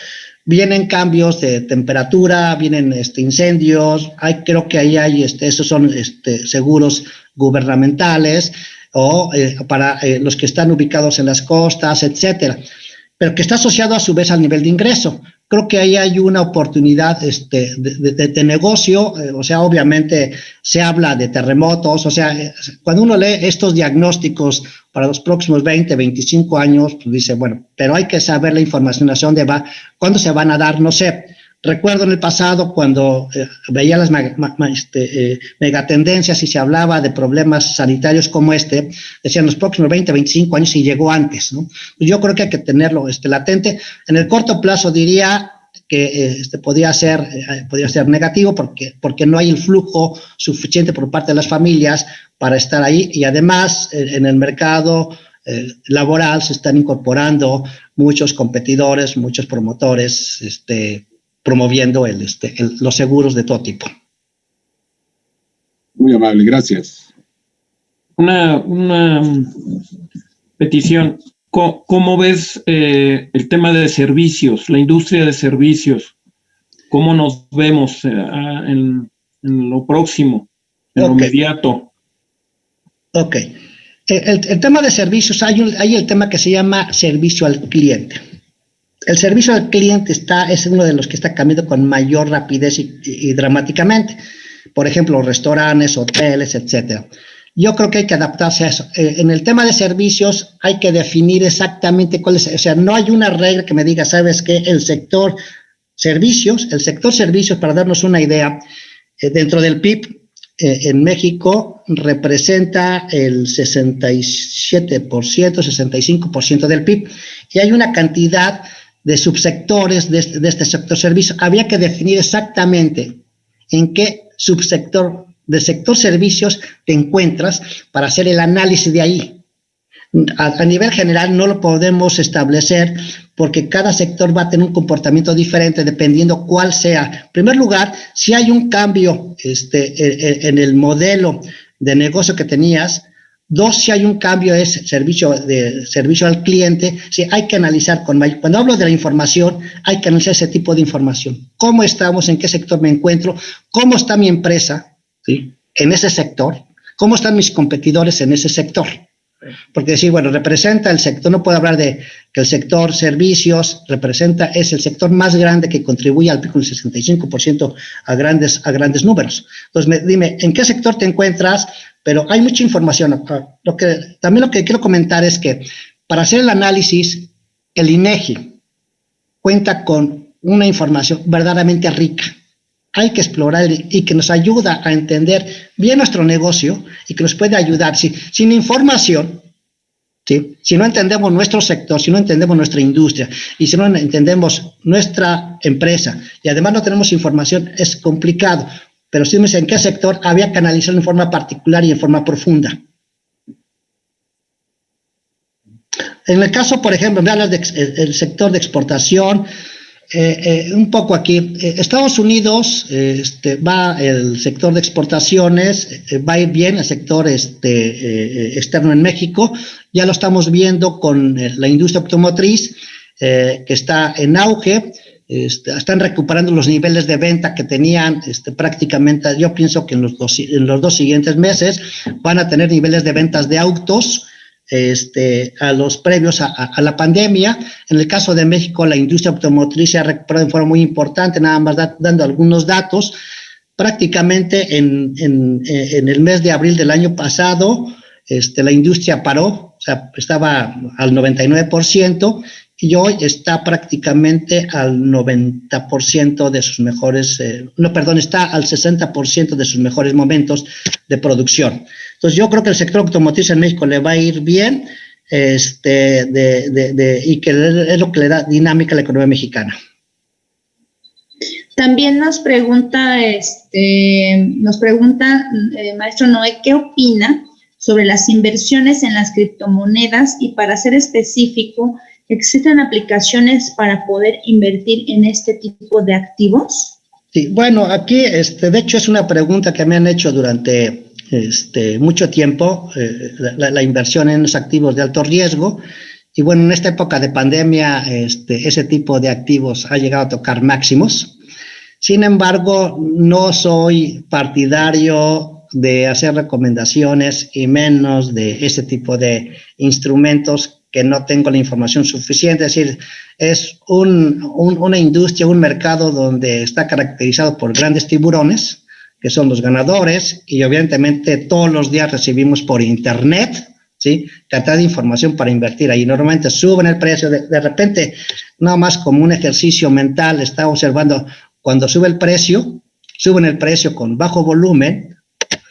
B: vienen cambios de temperatura, vienen incendios. Creo que ahí hay, esos son seguros gubernamentales, o para los que están ubicados en las costas, etcétera, pero que está asociado a su vez al nivel de ingreso. Creo que ahí hay una oportunidad de negocio. O sea, obviamente se habla de terremotos. O sea, cuando uno lee estos diagnósticos para los próximos 20, 25 años, pues dice, bueno, pero hay que saber la información hacia dónde va, cuándo se van a dar, no sé. Recuerdo en el pasado cuando veía las megatendencias y se hablaba de problemas sanitarios como decían los próximos 20, 25 años, y llegó antes, ¿no? Yo creo que hay que tenerlo latente. En el corto plazo diría que podría ser negativo porque no hay el flujo suficiente por parte de las familias para estar ahí, y además en el mercado laboral se están incorporando muchos competidores, muchos promotores, promoviendo los seguros de todo tipo.
D: Muy amable, gracias.
E: Una petición. ¿Cómo ves el tema de servicios, la industria de servicios? ¿Cómo nos vemos en lo próximo, en lo inmediato?
B: Ok. El tema de servicios, hay el tema que se llama servicio al cliente. El servicio al cliente es uno de los que está cambiando con mayor rapidez y dramáticamente. Por ejemplo, restaurantes, hoteles, etcétera. Yo creo que hay que adaptarse a eso. En el tema de servicios hay que definir exactamente cuál es, o sea, no hay una regla que me diga, ¿sabes qué? El sector servicios, para darnos una idea, dentro del PIB, en México representa el 67%, 65% del PIB, y hay una cantidad de subsectores de este sector servicio. Habría que definir exactamente en qué subsector del sector servicios te encuentras para hacer el análisis de ahí. A nivel general no lo podemos establecer porque cada sector va a tener un comportamiento diferente dependiendo cuál sea. En primer lugar, si hay un cambio en el modelo de negocio que tenías. Dos, si hay un cambio es servicio al cliente. Sí, hay que analizar cuando hablo de la información, hay que analizar ese tipo de información. ¿Cómo estamos? ¿En qué sector me encuentro? ¿Cómo está mi empresa? ¿Sí? En ese sector. ¿Cómo están mis competidores en ese sector? Porque decir, bueno, representa el sector, no puedo hablar de que el sector servicios es el sector más grande que contribuye al PIB con el 65% a grandes números. Entonces, dime, ¿en qué sector te encuentras? Pero hay mucha información. También lo que quiero comentar es que para hacer el análisis, el INEGI cuenta con una información verdaderamente rica. Hay que explorar y que nos ayuda a entender bien nuestro negocio y que nos puede ayudar. Sin información, ¿sí? Si no entendemos nuestro sector, si no entendemos nuestra industria y si no entendemos nuestra empresa y además no tenemos información, es complicado. Pero si me dice en qué sector, había que analizarlo en forma particular y en forma profunda. En el caso, por ejemplo, me hablas del sector de exportación. Un poco aquí, Estados Unidos va el sector de exportaciones, va a ir bien el sector externo en México, ya lo estamos viendo con la industria automotriz que está en auge, están recuperando los niveles de venta que tenían prácticamente, yo pienso que en los dos siguientes meses van a tener niveles de ventas de autos a los previos a la pandemia. En el caso de México, la industria automotriz se ha recuperado de forma muy importante, nada más dando algunos datos. Prácticamente en el mes de abril del año pasado, la industria paró, o sea, estaba al 99%, y hoy está prácticamente al 90% de sus mejores, está al 60% de sus mejores momentos de producción. Entonces, yo creo que el sector automotriz en México le va a ir bien, y que es lo que le da dinámica a la economía mexicana.
C: También nos pregunta, maestro Noé, ¿qué opina sobre las inversiones en las criptomonedas? Y para ser específico, ¿existen aplicaciones para poder invertir en este tipo de activos?
B: Sí, bueno, aquí, de hecho, es una pregunta que me han hecho durante mucho tiempo, la inversión en los activos de alto riesgo. Y bueno, en esta época de pandemia, ese tipo de activos ha llegado a tocar máximos. Sin embargo, no soy partidario de hacer recomendaciones y menos de ese tipo de instrumentos que no tengo la información suficiente. Es decir, es una industria, un mercado donde está caracterizado por grandes tiburones, que son los ganadores, y evidentemente todos los días recibimos por internet, ¿sí?, cantidad de información para invertir ahí. Normalmente suben el precio, de repente, nada más como un ejercicio mental, está observando cuando suben el precio con bajo volumen,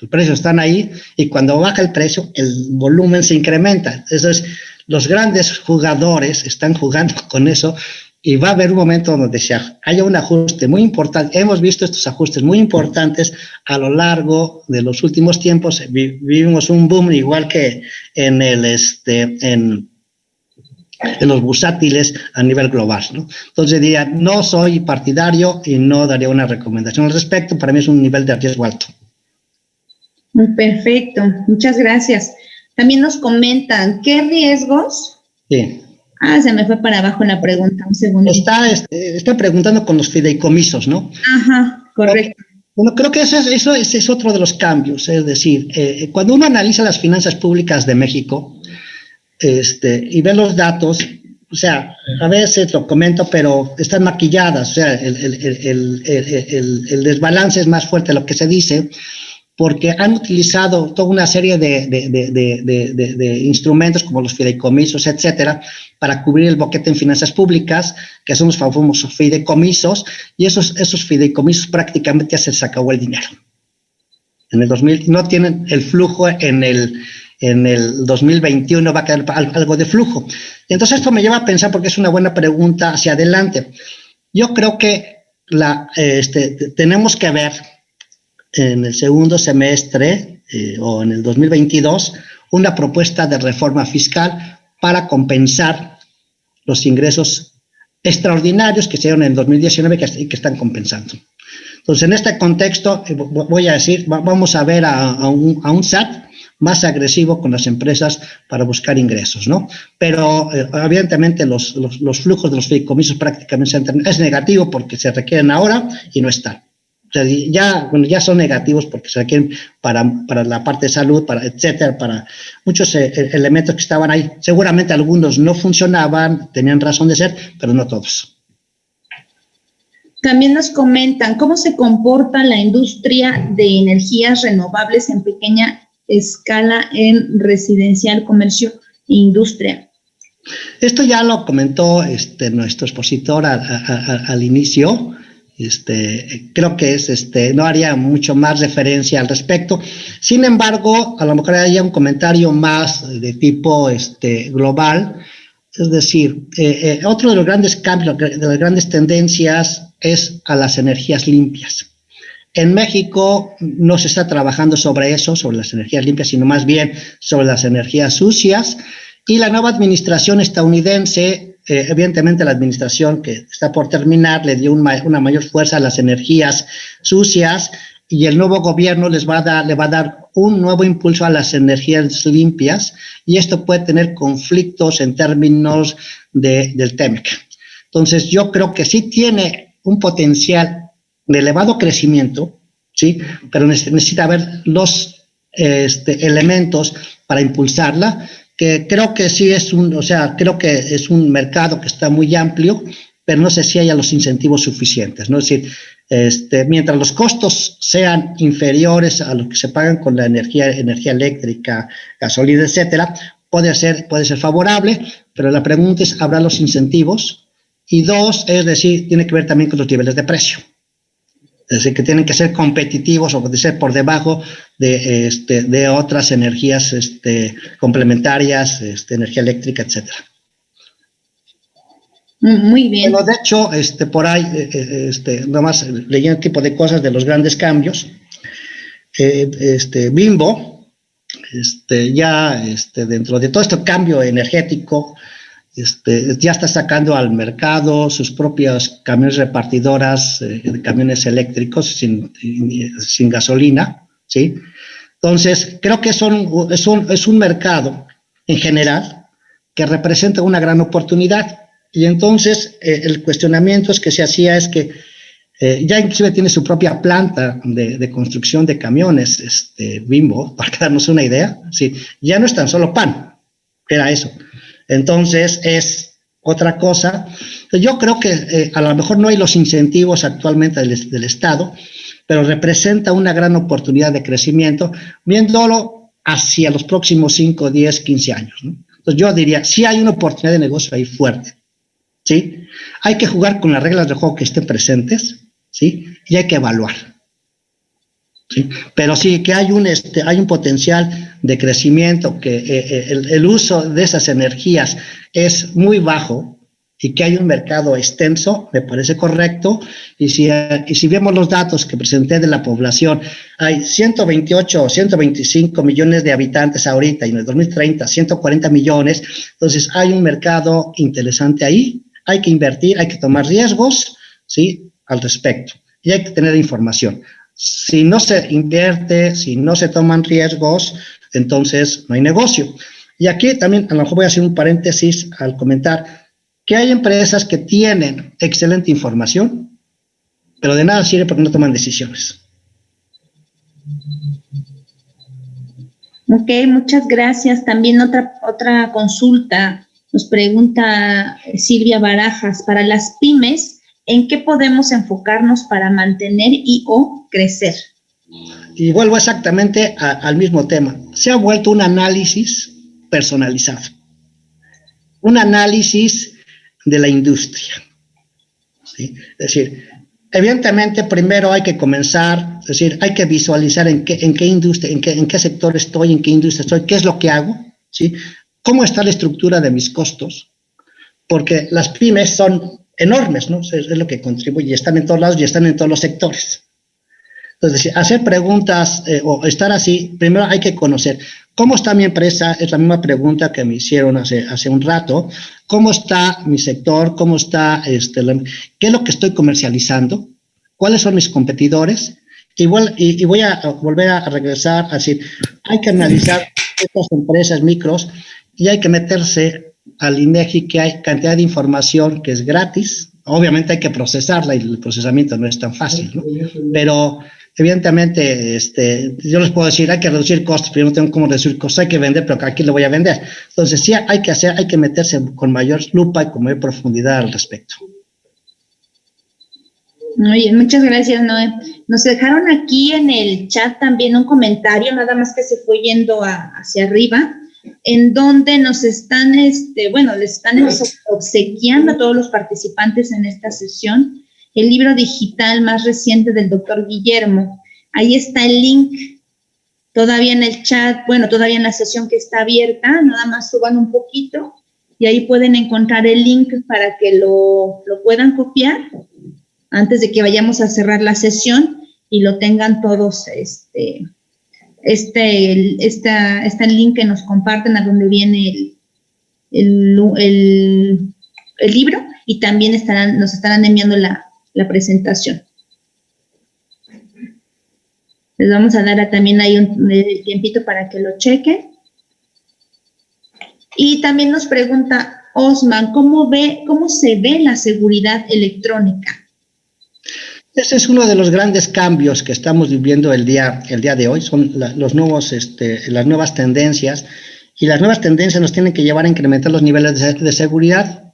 B: el precio están ahí, y cuando baja el precio, el volumen se incrementa. Eso es, los grandes jugadores están jugando con eso, y va a haber un momento donde haya un ajuste muy importante. Hemos visto estos ajustes muy importantes a lo largo de los últimos tiempos. Vivimos un boom igual que en los bursátiles a nivel global, ¿no? Entonces diría, no soy partidario y no daría una recomendación al respecto. Para mí es un nivel de riesgo alto.
C: Perfecto, muchas gracias. También nos comentan, ¿qué riesgos?
B: Sí.
C: Se me fue para abajo la pregunta, un segundo.
B: Está preguntando con los fideicomisos, ¿no?
C: Ajá, correcto.
B: Bueno, creo que eso es otro de los cambios. Es decir, cuando uno analiza las finanzas públicas de México y ve los datos, o sea, a veces lo comento, pero están maquilladas, o sea, el desbalance es más fuerte de lo que se dice, porque han utilizado toda una serie de instrumentos como los fideicomisos, etcétera, para cubrir el boquete en finanzas públicas, que son los famosos fideicomisos, y esos fideicomisos prácticamente ya se les acabó el dinero. En el 2000 no tienen el flujo, en el 2021 va a quedar algo de flujo. Entonces esto me lleva a pensar, porque es una buena pregunta hacia adelante. Yo creo que tenemos que ver en el segundo semestre o en el 2022 una propuesta de reforma fiscal para compensar los ingresos extraordinarios que se dieron en el 2019 y que están compensando. Entonces, en este contexto, voy a decir, vamos a ver a un SAT más agresivo con las empresas para buscar ingresos, ¿no? Pero, evidentemente, los flujos de los fideicomisos prácticamente es negativo porque se requieren ahora y no están. O sea, ya son negativos porque se requieren para la parte de salud, etcétera, para muchos elementos que estaban ahí. Seguramente algunos no funcionaban, tenían razón de ser, pero no todos.
C: También nos comentan cómo se comporta la industria de energías renovables en pequeña escala en residencial, comercio e industria.
B: Esto ya lo comentó nuestro expositor al inicio. Creo que no haría mucho más referencia al respecto. Sin embargo, a lo mejor haya un comentario más de tipo global. Es decir, otro de los grandes cambios, de las grandes tendencias es a las energías limpias. En México no se está trabajando sobre eso, sobre las energías limpias, sino más bien sobre las energías sucias. Y la nueva administración estadounidense, evidentemente la administración que está por terminar, le dio una mayor fuerza a las energías sucias, y el nuevo gobierno le va a dar un nuevo impulso a las energías limpias, y esto puede tener conflictos en términos del TEMEC. Entonces, yo creo que sí tiene un potencial de elevado crecimiento, ¿sí? Pero necesita haber los elementos para impulsarla, que creo que sí creo que es un mercado que está muy amplio, pero no sé si haya los incentivos suficientes, ¿no? Es decir, mientras los costos sean inferiores a lo que se pagan con la energía eléctrica, gasolina, etcétera, puede ser favorable, pero la pregunta es, ¿habrá los incentivos? Y dos, es decir, tiene que ver también con los niveles de precio. Es decir, que tienen que ser competitivos o de ser por debajo de otras energías complementarias, energía eléctrica, etcétera.
C: Muy bien.
B: Bueno, de hecho, por ahí, nomás leyendo tipo de cosas de los grandes cambios, Bimbo, ya dentro de todo este cambio energético, ya está sacando al mercado sus propias camiones repartidoras, camiones eléctricos sin gasolina, ¿sí? Entonces, creo que es un mercado en general que representa una gran oportunidad. Y entonces, el cuestionamiento que se hacía es que ya inclusive tiene su propia planta de construcción de camiones, Bimbo, para darnos una idea, ¿sí? Ya no es tan solo pan, era eso. Entonces, es otra cosa. Yo creo que a lo mejor no hay los incentivos actualmente del Estado, pero representa una gran oportunidad de crecimiento, viéndolo hacia los próximos 5, 10, 15 años, ¿no? Entonces, yo diría, sí hay una oportunidad de negocio ahí fuerte, ¿sí? Hay que jugar con las reglas de juego que estén presentes, ¿sí? Y hay que evaluar, ¿sí? Pero sí que hay un potencial de crecimiento, que el uso de esas energías es muy bajo y que hay un mercado extenso, me parece correcto. Y si vemos los datos que presenté de la población, hay 128 o 125 millones de habitantes ahorita, y en el 2030 140 millones, entonces hay un mercado interesante ahí. Hay que invertir, hay que tomar riesgos, ¿sí? Al respecto, y hay que tener información. Si no se invierte, si no se toman riesgos, entonces no hay negocio. Y aquí también a lo mejor voy a hacer un paréntesis al comentar que hay empresas que tienen excelente información, pero de nada sirve porque no toman decisiones.
C: Ok, muchas gracias. También otra consulta Nos pregunta Silvia Barajas, para las pymes, ¿en qué podemos enfocarnos para mantener y o crecer?
B: Y vuelvo exactamente al mismo tema. Se ha vuelto un análisis personalizado, un análisis de la industria, ¿sí? Es decir, evidentemente primero hay que comenzar, es decir, hay que visualizar en qué industria, en qué sector estoy, en qué industria estoy, qué es lo que hago, ¿sí? Cómo está la estructura de mis costos, porque las pymes son enormes, ¿no? Es lo que contribuye, están en todos lados y están en todos los sectores. Entonces, hacer preguntas o estar así, primero hay que conocer cómo está mi empresa, es la misma pregunta que me hicieron hace un rato, cómo está mi sector, cómo está, qué es lo que estoy comercializando, cuáles son mis competidores, y voy a volver a regresar a decir, hay que analizar estas empresas micros y hay que meterse al INEGI, que hay cantidad de información que es gratis, obviamente hay que procesarla y el procesamiento no es tan fácil, ¿no? Pero evidentemente, yo les puedo decir, hay que reducir costos, pero yo no tengo cómo reducir costos, hay que vender, pero aquí lo voy a vender. Entonces, sí, hay que meterse con mayor lupa y con mayor profundidad al respecto.
C: Muy bien, muchas gracias, Noé. Nos dejaron aquí en el chat también un comentario, nada más que se fue yendo hacia arriba, en donde nos están, les están obsequiando a todos los participantes en esta sesión el libro digital más reciente del doctor Guillermo. Ahí está el link, todavía en el chat, todavía en la sesión que está abierta, nada más suban un poquito y ahí pueden encontrar el link para que lo puedan copiar antes de que vayamos a cerrar la sesión y lo tengan todos, el link que nos comparten a donde viene el libro, y también nos estarán enviando la presentación. Les vamos a dar también ahí un tiempito para que lo chequen. Y también nos pregunta Osman, ¿cómo se ve la seguridad electrónica?
B: Ese es uno de los grandes cambios que estamos viviendo el día de hoy, son las nuevas tendencias, y las nuevas tendencias nos tienen que llevar a incrementar los niveles de seguridad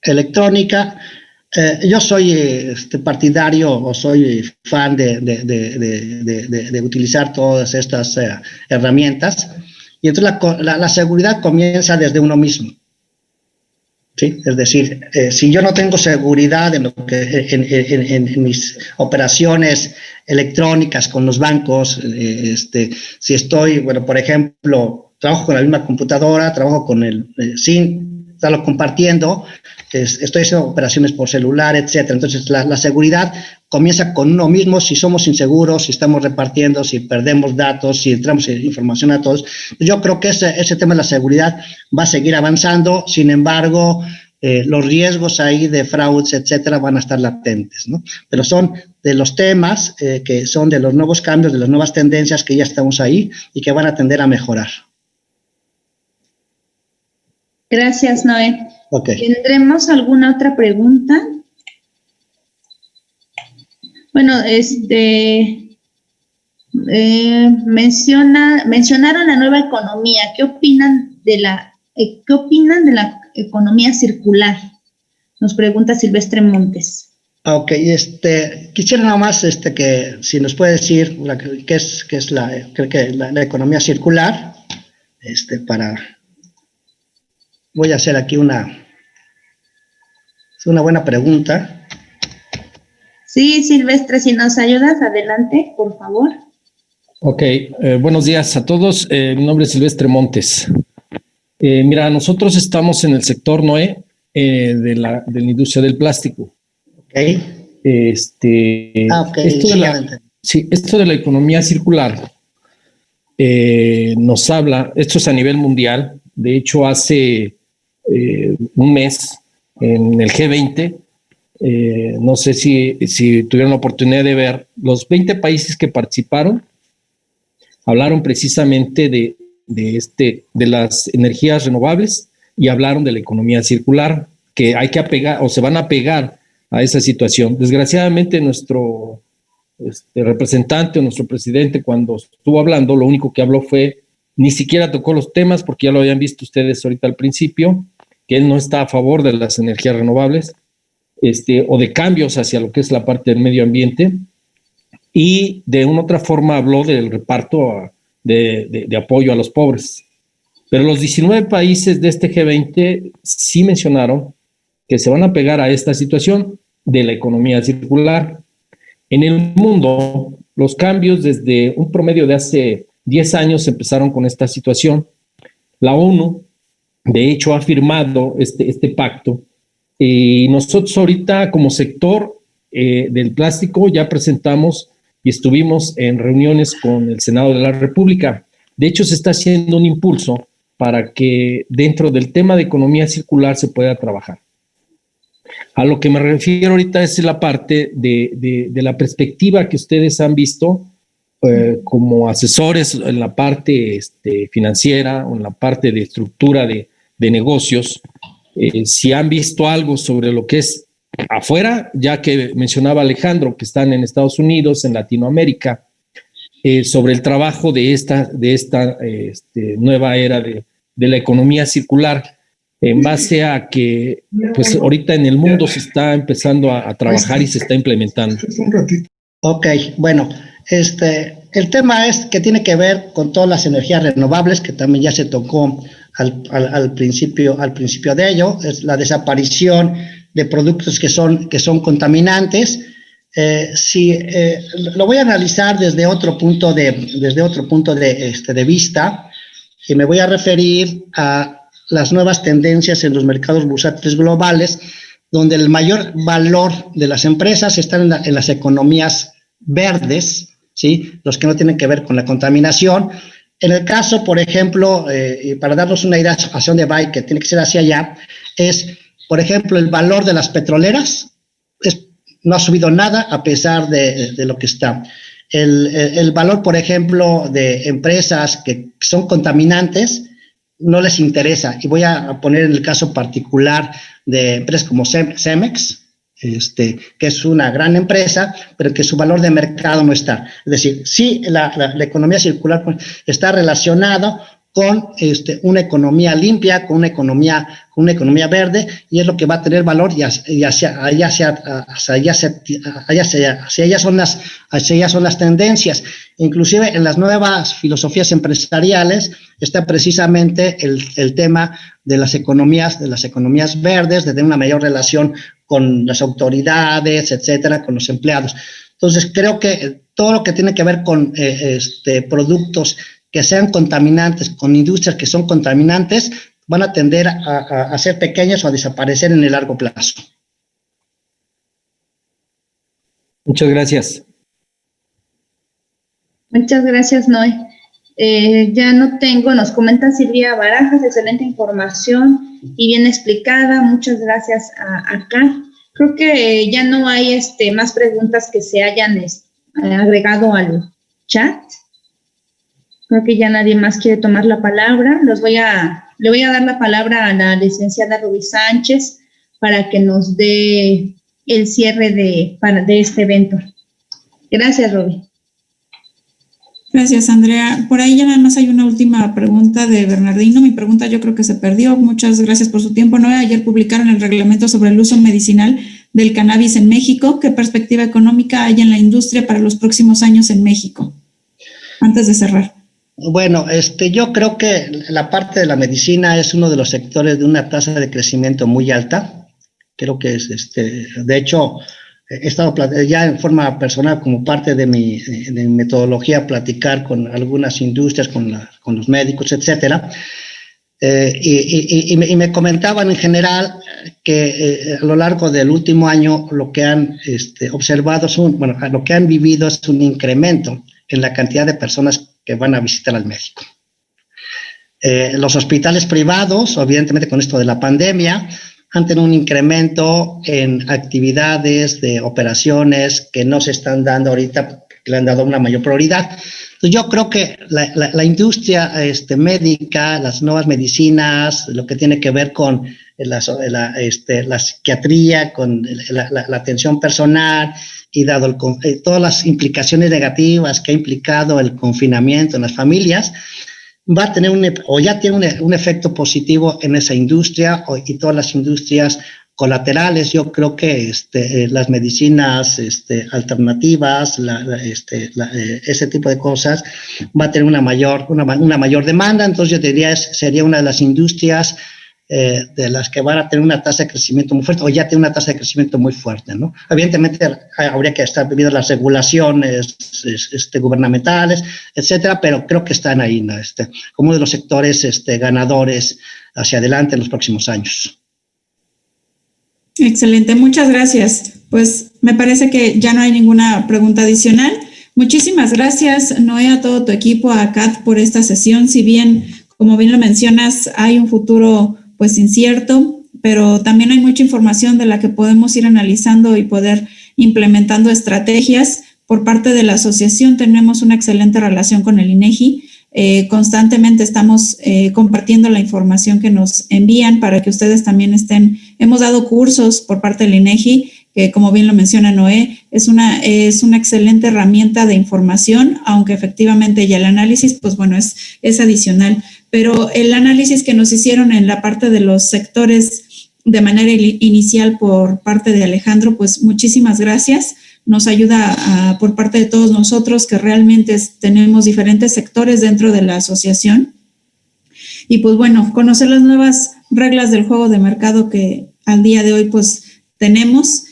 B: electrónica. Yo soy partidario o soy fan de utilizar todas estas herramientas, y entonces la seguridad comienza desde uno mismo. ¿Sí? Es decir, si yo no tengo seguridad en mis operaciones electrónicas con los bancos, si estoy, por ejemplo, trabajo con la misma computadora, trabajo con sin estarlo compartiendo, estoy haciendo operaciones por celular, etcétera. Entonces, la seguridad comienza con uno mismo. Si somos inseguros, si estamos repartiendo, si perdemos datos, si entramos en información a todos. Yo creo que ese tema de la seguridad va a seguir avanzando. Sin embargo, los riesgos ahí de fraudes, etcétera, van a estar latentes, ¿no? Pero son de los temas que son de los nuevos cambios, de las nuevas tendencias que ya estamos ahí y que van a tender a mejorar.
C: Gracias, Noé.
B: Okay.
C: ¿Tendremos alguna otra pregunta? Mencionaron la nueva economía. ¿Qué opinan de la economía circular? Nos pregunta Silvestre Montes.
B: Ok, quisiera nada más que si nos puede decir qué es la economía circular, voy a hacer aquí una buena pregunta.
C: Sí, Silvestre, si nos ayudas, adelante, por favor.
E: Ok, buenos días a todos. Mi nombre es Silvestre Montes. Mira, nosotros estamos en el sector, Noé, de la industria del plástico.
B: Ok.
E: Esto de la economía circular nos habla, esto es a nivel mundial. De hecho, hace un mes en el G20, no sé si tuvieron la oportunidad de ver, los 20 países que participaron hablaron precisamente de las energías renovables y hablaron de la economía circular, que hay que apegar o se van a apegar a esa situación. Desgraciadamente nuestro representante o nuestro presidente, cuando estuvo hablando, lo único que habló fue, ni siquiera tocó los temas, porque ya lo habían visto ustedes ahorita al principio,
F: que él no está a favor de las energías renovables, o de cambios hacia lo que es la parte del medio ambiente, y de una otra forma habló del reparto de apoyo a los pobres. Pero los 19 países de este G20 sí mencionaron que se van a pegar a esta situación de la economía circular. En el mundo, los cambios desde un promedio de hace 10 años empezaron con esta situación. La ONU, de hecho, ha firmado este pacto, y nosotros ahorita como sector del plástico ya presentamos y estuvimos en reuniones con el Senado de la República. De hecho, se está haciendo un impulso para que dentro del tema de economía circular se pueda trabajar. A lo que me refiero ahorita es la parte de la perspectiva que ustedes han visto como asesores en la parte financiera o en la parte de estructura de negocios. Si han visto algo sobre lo que es afuera, ya que mencionaba Alejandro que están en Estados Unidos, en Latinoamérica, sobre el trabajo de esta nueva era de la economía circular, en base a que pues ahorita en el mundo se está empezando a trabajar y se está implementando.
B: Ok, bueno, el tema es que tiene que ver con todas las energías renovables, que también ya se tocó al principio de ello, es la desaparición de productos que son contaminantes. Lo voy a analizar desde otro punto de vista, y me voy a referir a las nuevas tendencias en los mercados bursátiles globales, donde el mayor valor de las empresas están en las economías verdes, ¿sí? Los que no tienen que ver con la contaminación. En el caso, por ejemplo, para darnos una idea hacia dónde va y que tiene que ser hacia allá, es, por ejemplo, el valor de las petroleras no ha subido nada a pesar de lo que está. El valor, por ejemplo, de empresas que son contaminantes no les interesa. Y voy a poner el caso particular de empresas como Cemex, que es una gran empresa, pero que su valor de mercado no está. Es decir, sí, la economía circular está relacionado con una economía limpia, con una economía verde, y es lo que va a tener valor, y hacia allá son las tendencias. Inclusive en las nuevas filosofías empresariales está precisamente el tema de las economías verdes, de tener una mayor relación con las autoridades, etcétera, con los empleados. Entonces, creo que todo lo que tiene que ver con productos que sean contaminantes, con industrias que son contaminantes, van a tender a ser pequeñas o a desaparecer en el largo plazo.
F: Muchas gracias.
C: Muchas gracias, Noé. Ya no tengo, nos comenta Silvia Barajas, excelente información y bien explicada. Muchas gracias acá. Creo que ya no hay más preguntas que se hayan agregado al chat. Creo que ya nadie más quiere tomar la palabra. Le voy a dar la palabra a la licenciada Rubí Sánchez para que nos dé el cierre de este evento. Gracias, Rubí.
G: Gracias, Andrea. Por ahí ya nada más hay una última pregunta de Bernardino. Mi pregunta yo creo que se perdió. Muchas gracias por su tiempo. Ayer publicaron el reglamento sobre el uso medicinal del cannabis en México. ¿Qué perspectiva económica hay en la industria para los próximos años en México? Antes de cerrar.
B: Bueno, yo creo que la parte de la medicina es uno de los sectores de una tasa de crecimiento muy alta. Creo que es, de hecho, he estado ya en forma personal como parte de mi metodología platicar con algunas industrias, con los médicos, etcétera. Y me comentaban en general que a lo largo del último año lo que han observado lo que han vivido es un incremento en la cantidad de personas que van a visitar al médico. Los hospitales privados, evidentemente con esto de la pandemia, han tenido un incremento en actividades de operaciones que no se están dando ahorita, que le han dado una mayor prioridad. Entonces yo creo que la industria médica, las nuevas medicinas, lo que tiene que ver con la psiquiatría, con la atención personal, y dado todas las implicaciones negativas que ha implicado el confinamiento en las familias, va a tener o ya tiene un efecto positivo en esa industria y todas las industrias colaterales. Yo creo que las medicinas alternativas, ese tipo de cosas, va a tener una mayor demanda. Entonces yo diría sería una de las industrias de las que van a tener una tasa de crecimiento muy fuerte, o ya tiene una tasa de crecimiento muy fuerte, ¿no? Evidentemente habría que estar viendo las regulaciones gubernamentales, etcétera, pero creo que están ahí, ¿no? Como uno de los sectores ganadores hacia adelante en los próximos años.
G: Excelente, muchas gracias. Pues me parece que ya no hay ninguna pregunta adicional. Muchísimas gracias, Noé, a todo tu equipo, a Kat, por esta sesión. Si bien, como bien lo mencionas, hay un futuro pues incierto, pero también hay mucha información de la que podemos ir analizando y poder implementando estrategias. Por parte de la asociación tenemos una excelente relación con el INEGI. Constantemente estamos compartiendo la información que nos envían para que ustedes también hemos dado cursos por parte del INEGI, que como bien lo menciona Noé, es una excelente herramienta de información, aunque efectivamente ya el análisis, pues bueno, es adicional. Pero el análisis que nos hicieron en la parte de los sectores de manera inicial por parte de Alejandro, pues muchísimas gracias. Nos ayuda por parte de todos nosotros que realmente tenemos diferentes sectores dentro de la asociación. Y pues bueno, conocer las nuevas reglas del juego de mercado que al día de hoy pues tenemos